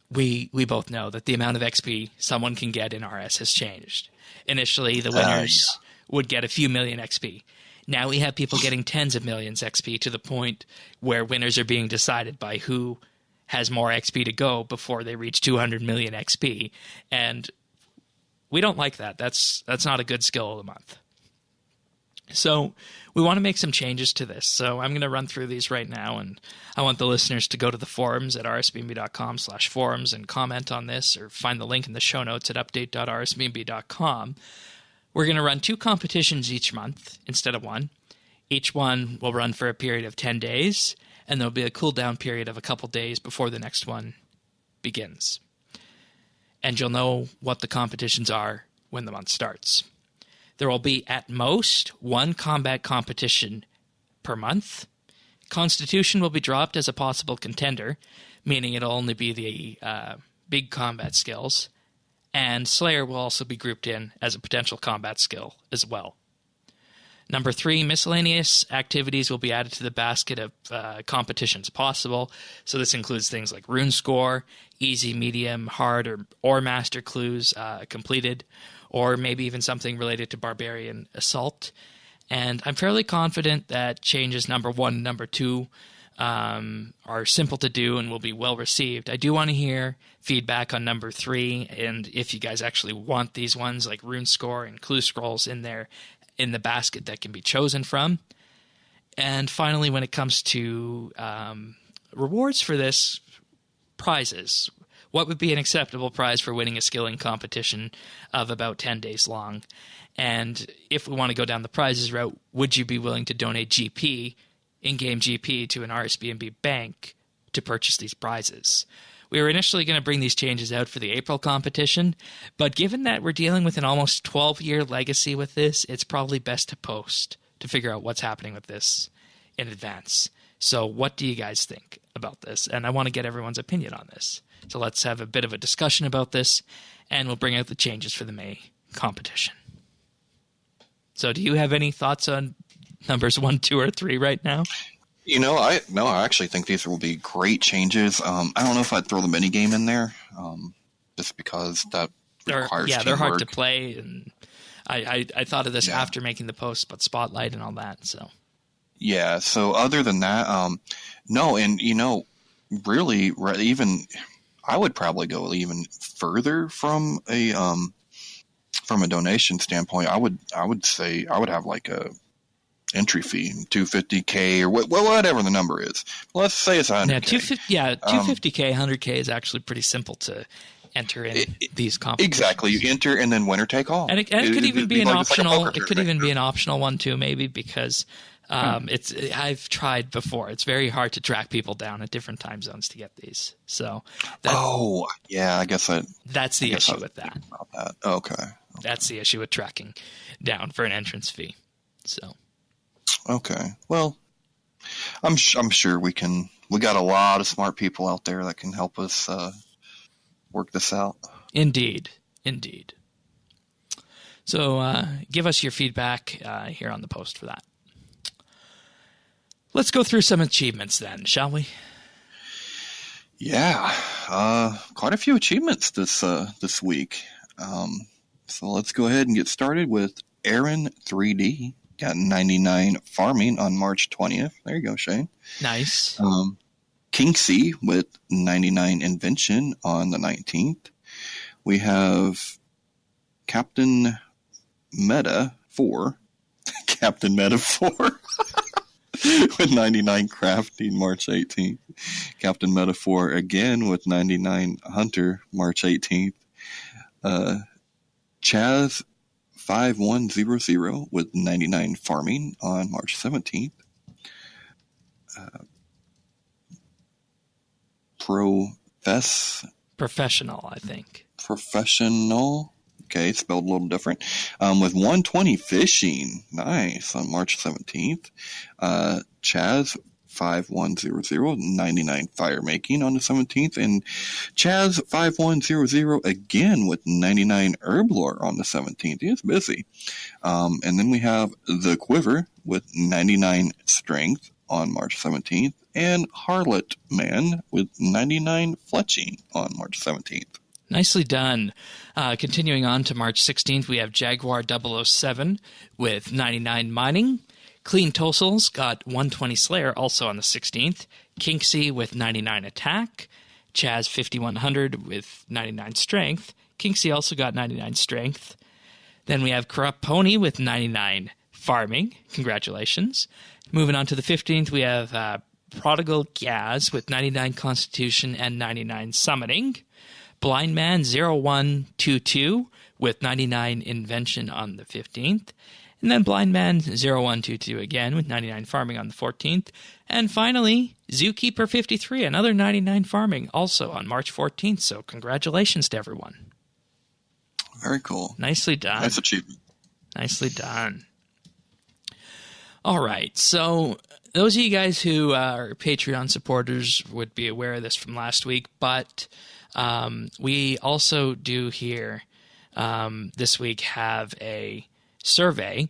we both know that the amount of XP someone can get in RS has changed. Initially, the winners would get a few million XP. Now we have people getting tens of millions XP to the point where winners are being decided by who has more XP to go before they reach 200 million XP. And we don't like that. That's not a good Skill of the Month. So we want to make some changes to this. So I'm going to run through these right now, and I want the listeners to go to the forums at rsbnb.com/forums and comment on this, or find the link in the show notes at update.rsbnb.com. We're going to run 2 competitions each month instead of 1. Each one will run for a period of 10 days, and there'll be a cooldown period of a couple days before the next one begins. And you'll know what the competitions are when the month starts. There will be, at most, 1 combat competition per month. Constitution will be dropped as a possible contender, meaning it'll only be the big combat skills. And Slayer will also be grouped in as a potential combat skill as well. Number 3, miscellaneous activities will be added to the basket of competitions possible. So this includes things like rune score, easy, medium, hard, or master clues completed, or maybe even something related to barbarian assault. And I'm fairly confident that changes number 1 and number 2 are simple to do and will be well received. I do want to hear feedback on number 3, and if you guys actually want these ones like Rune Score and Clue Scrolls in there in the basket that can be chosen from. And finally, when it comes to rewards for this, prizes. What would be an acceptable prize for winning a skilling competition of about 10 days long? And if we want to go down the prizes route, would you be willing to donate GP, in-game GP, to an RSBANDB bank to purchase these prizes? We were initially going to bring these changes out for the April competition, but given that we're dealing with an almost 12-year legacy with this, it's probably best to post to figure out what's happening with this in advance. So what do you guys think about this? And I want to get everyone's opinion on this. So let's have a bit of a discussion about this, and we'll bring out the changes for the May competition. So do you have any thoughts on numbers 1, 2, or 3 right now? I actually think these will be great changes. I don't know if I'd throw the mini game in there, just because that requires they're teamwork. hard to play, and I thought of this after making the post about Spotlight and all that. So yeah. So other than that, no, and really, even I would probably go even further from a donation standpoint. I would say I would have like a entry fee, $250K or whatever the number is. Let's say it's $100K. $250K, $100K is actually pretty simple to enter in these competitions. Exactly, you enter and then winner take all. And it could even be an optional. It could even be an optional one too, maybe, because I've tried before. It's very hard to track people down at different time zones to get these. So I guess that's the issue with that. Okay. That's the issue with tracking down for an entrance fee. So. Okay. Well, I'm sure we got a lot of smart people out there that can help us work this out. Indeed. So give us your feedback here on the post for that. Let's go through some achievements then, shall we? Yeah. Quite a few achievements this week. So let's go ahead and get started with Aaron 3D. Got 99 farming on March 20th. There you go, Shane. Nice. Kinksy with 99 invention on the 19th. We have Captain Meta 4 with 99 crafting March 18th. Captain Meta 4 again with 99 hunter March 18th. Chaz 5100 with 99 farming on March 17th. Professional, I think. Professional. Okay, spelled a little different. With 120 fishing. Nice. On March 17th. Chaz 5100, 99 fire making on the 17th, and Chaz 5100 again with 99 herb lore on the 17th. He is busy. And then we have the Quiver with 99 strength on March 17th, and Harlot Man with 99 fletching on March 17th. Nicely done. Continuing on to March 16th, we have Jaguar 007 with 99 mining. Clean Tossels got 120 Slayer also on the 16th. Kinksy with 99 attack. Chaz 5100 with 99 strength. Kinksy also got 99 strength. Then we have Corrupt Pony with 99 farming. Congratulations. Moving on to the 15th, we have Prodigal Gaz with 99 constitution and 99 summoning. Blind Man 0122 with 99 invention on the 15th. And then Blind Man 0122 again with 99 farming on the 14th. And finally, Zookeeper 53, another 99 farming also on March 14th. So congratulations to everyone. Very cool. Nicely done. Nice achievement. Nicely done. All right. So those of you guys who are Patreon supporters would be aware of this from last week. But we also do here this week have a survey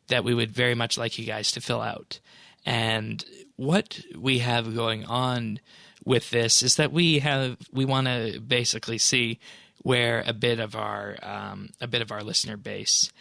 that we would very much like you guys to fill out. And what we have going on with this is that we want to basically see where a bit of our listener base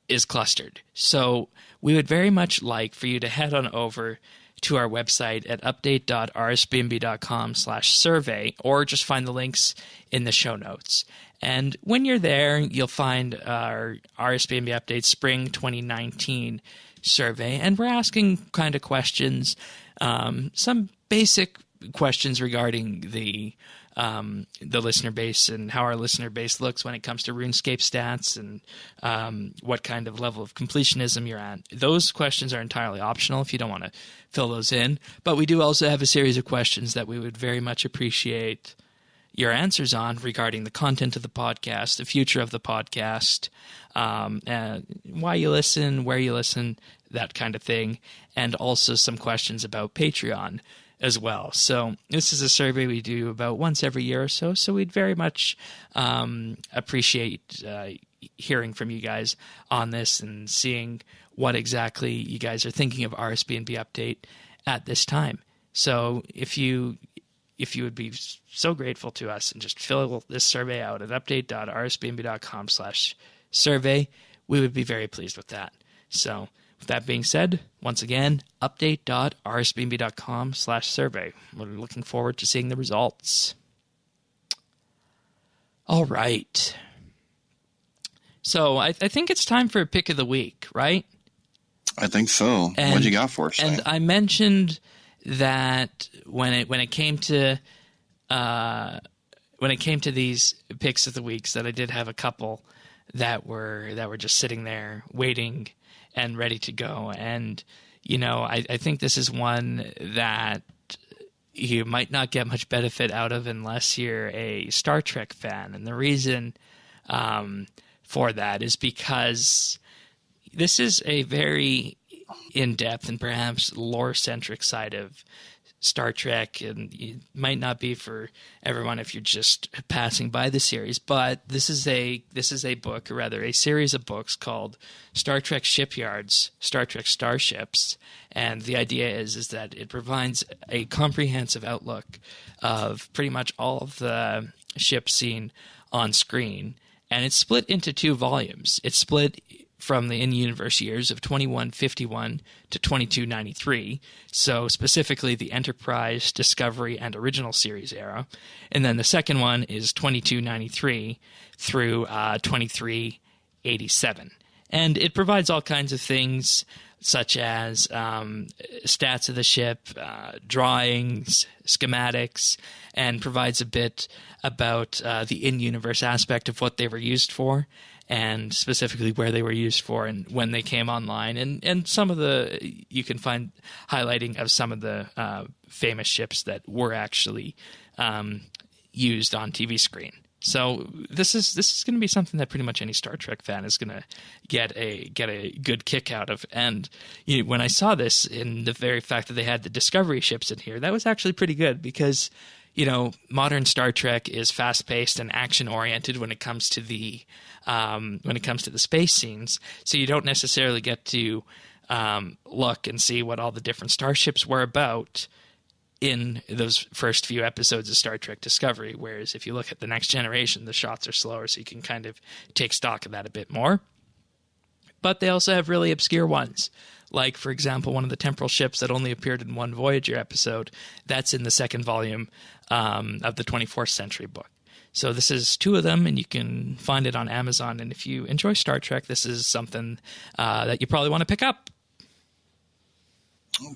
is clustered. So we would very much like for you to head on over to our website at update.rsbnb.com/survey, or just find the links in the show notes. And when you're there, you'll find our RSBANB Update Spring 2019 survey, and we're asking kind of questions, some basic questions regarding the listener base and how our listener base looks when it comes to RuneScape stats and what kind of level of completionism you're at. Those questions are entirely optional if you don't want to fill those in, but we do also have a series of questions that we would very much appreciate your answers on regarding the content of the podcast, the future of the podcast, why you listen, where you listen, that kind of thing, and also some questions about Patreon as well. So this is a survey we do about once every year or so, so we'd very much appreciate hearing from you guys on this and seeing what exactly you guys are thinking of RSBNB Update at this time. So if you would be so grateful to us and just fill this survey out at update.rsbnb.com/survey, we would be very pleased with that. So with that being said, once again, update.rsbnb.com/survey. We're looking forward to seeing the results. All right. So I think it's time for a pick of the week, right? I think so. What you got for us? And I mentioned that when it came to these picks of the weeks, that I did have a couple that were just sitting there waiting and ready to go. And I think this is one that you might not get much benefit out of unless you're a Star Trek fan. And the reason for that is because this is a very in-depth and perhaps lore-centric side of Star Trek, and it might not be for everyone if you're just passing by the series, but this is a book, or rather a series of books called Star Trek Shipyards, Star Trek Starships, and the idea is that it provides a comprehensive outlook of pretty much all of the ships seen on screen, and it's split into 2 volumes. It's split from the in-universe years of 2151 to 2293, so specifically the Enterprise, Discovery, and Original Series era. And then the second one is 2293 through 2387. And it provides all kinds of things, such as stats of the ship, drawings, schematics, and provides a bit about the in-universe aspect of what they were used for, and specifically where they were used for and when they came online, and some of you can find highlighting of some of the famous ships that were actually used on TV screen. So this is going to be something that pretty much any Star Trek fan is going to get a good kick out of. And when I saw this, in the very fact that they had the Discovery ships in here, that was actually pretty good, because modern Star Trek is fast-paced and action-oriented when it comes to the space scenes. So you don't necessarily get to look and see what all the different starships were about in those first few episodes of Star Trek Discovery. Whereas if you look at the Next Generation, the shots are slower, so you can kind of take stock of that a bit more. But they also have really obscure ones. Like, for example, one of the temporal ships that only appeared in one Voyager episode, that's in the second volume of the 24th Century book. So this is 2 of them, and you can find it on Amazon. And if you enjoy Star Trek, this is something that you probably want to pick up.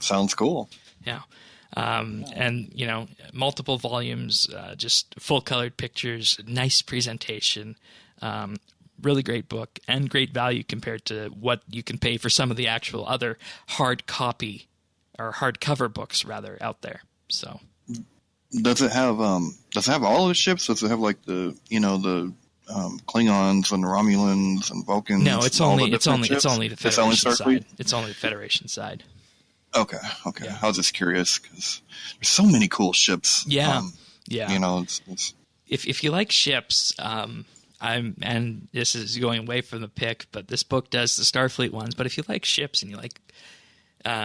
Sounds cool. Yeah. And, multiple volumes, just full-colored pictures, nice presentation, really great book, and great value compared to what you can pay for some of the actual other hard copy or hardcover books rather out there. So, does it have all of the ships? Does it have like the Klingons and Romulans and Vulcans? No, it's only the Federation side. It's only the Federation side. Okay. Yeah. I was just curious because there's so many cool ships. Yeah. It's... If you like ships, and this is going away from the pick, but this book does the Starfleet ones. But if you like ships and you like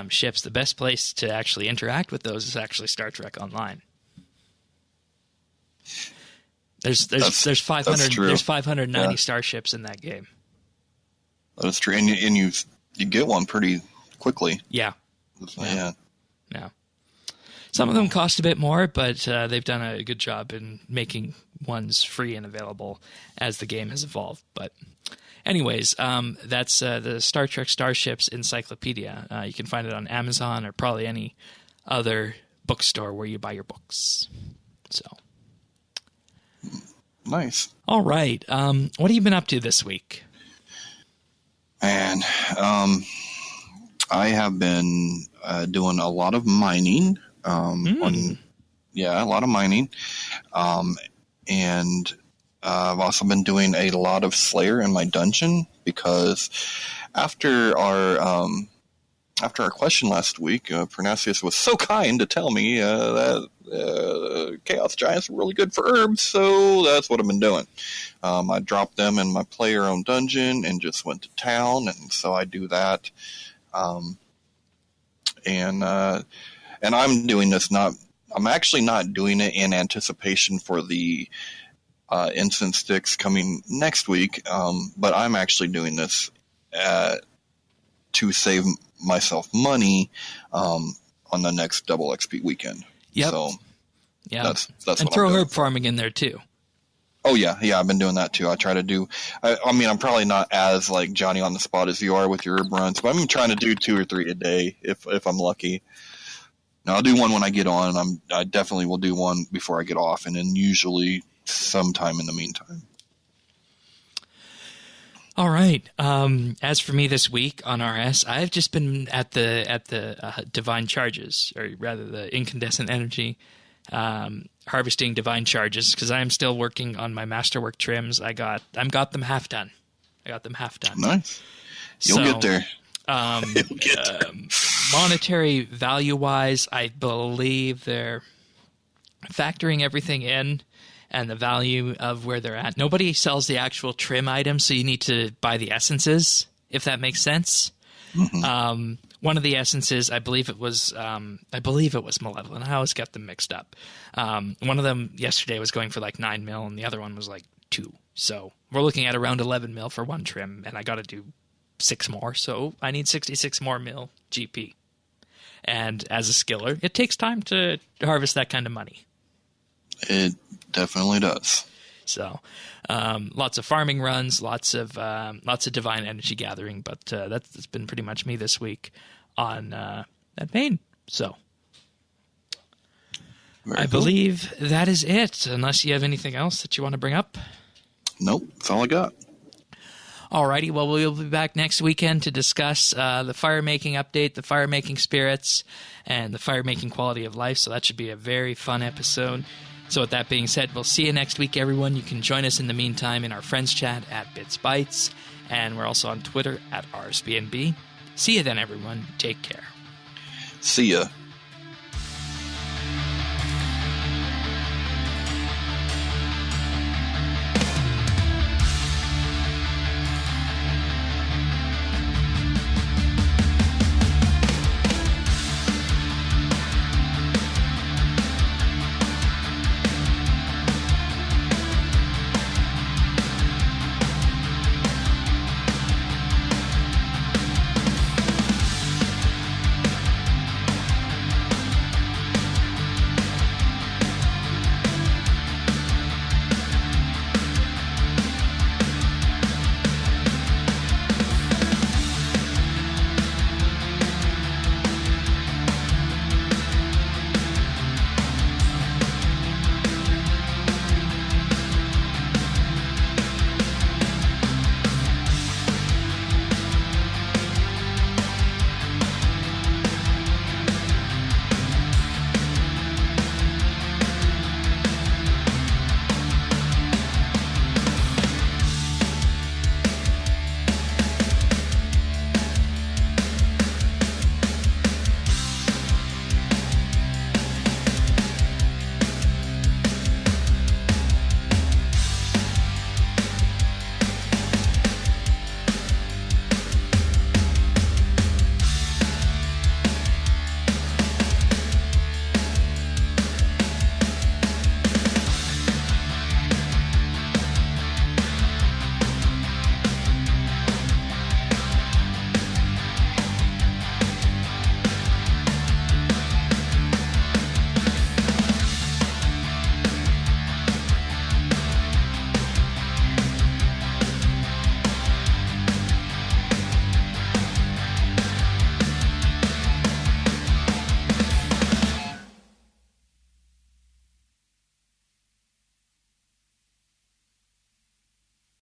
ships, the best place to actually interact with those is actually Star Trek Online. There's 590 starships in that game. That's true, and you get one pretty quickly. Yeah. Yeah. Yeah. Some of them cost a bit more, but they've done a good job in making ones free and available as the game has evolved. But anyways, that's the Star Trek Starships Encyclopedia. You can find it on Amazon or probably any other bookstore where you buy your books. So nice. All right. What have you been up to this week? Man, I have been doing a lot of mining. A lot of mining. And I've also been doing a lot of Slayer in my dungeon because after our question last week, Pernasius was so kind to tell me that Chaos Giants were really good for herbs, so that's what I've been doing. I dropped them in my player-owned dungeon and just went to town, and so I do that. And I'm doing this I'm actually not doing it in anticipation for the incense sticks coming next week, but I'm actually doing this to save myself money on the next double XP weekend. Yep. So yeah, that's and what throw I'm doing. herb farming in there too. Oh yeah, I've been doing that too. I try to do. I mean, I'm probably not as like Johnny on the spot as you are with your herb runs, but I'm trying to do 2 or 3 a day if I'm lucky. Now I'll do one when I get on, and I definitely will do one before I get off, and then usually sometime in the meantime. All right. As for me this week on RS, I've just been at the divine charges, or rather the incandescent energy, harvesting divine charges, because I am still working on my masterwork trims. I got them half done. Nice. You'll get there. Monetary value wise, I believe they're factoring everything in and the value of where they're at. Nobody sells the actual trim items, so you need to buy the essences, if that makes sense. Mm-hmm. One of the essences, I believe it was Malevolent. I always get them mixed up. One of them yesterday was going for like 9 mil, and the other one was like 2. So we're looking at around 11 mil for one trim, and I got to do 6 more, so I need 66 more mil GP. And as a skiller, it takes time to harvest that kind of money. It definitely does. So, lots of farming runs, lots of divine energy gathering, but that's been pretty much me this week on that vein. So, I believe that is it. Unless you have anything else that you want to bring up. Nope, that's all I got. Alrighty, well, we'll be back next weekend to discuss the fire-making update, the fire-making spirits, and the fire-making quality of life, so that should be a very fun episode. So with that being said, we'll see you next week, everyone. You can join us in the meantime in our friends chat at Bits Bytes, and we're also on Twitter at RSBANDB. See you then, everyone. Take care. See ya.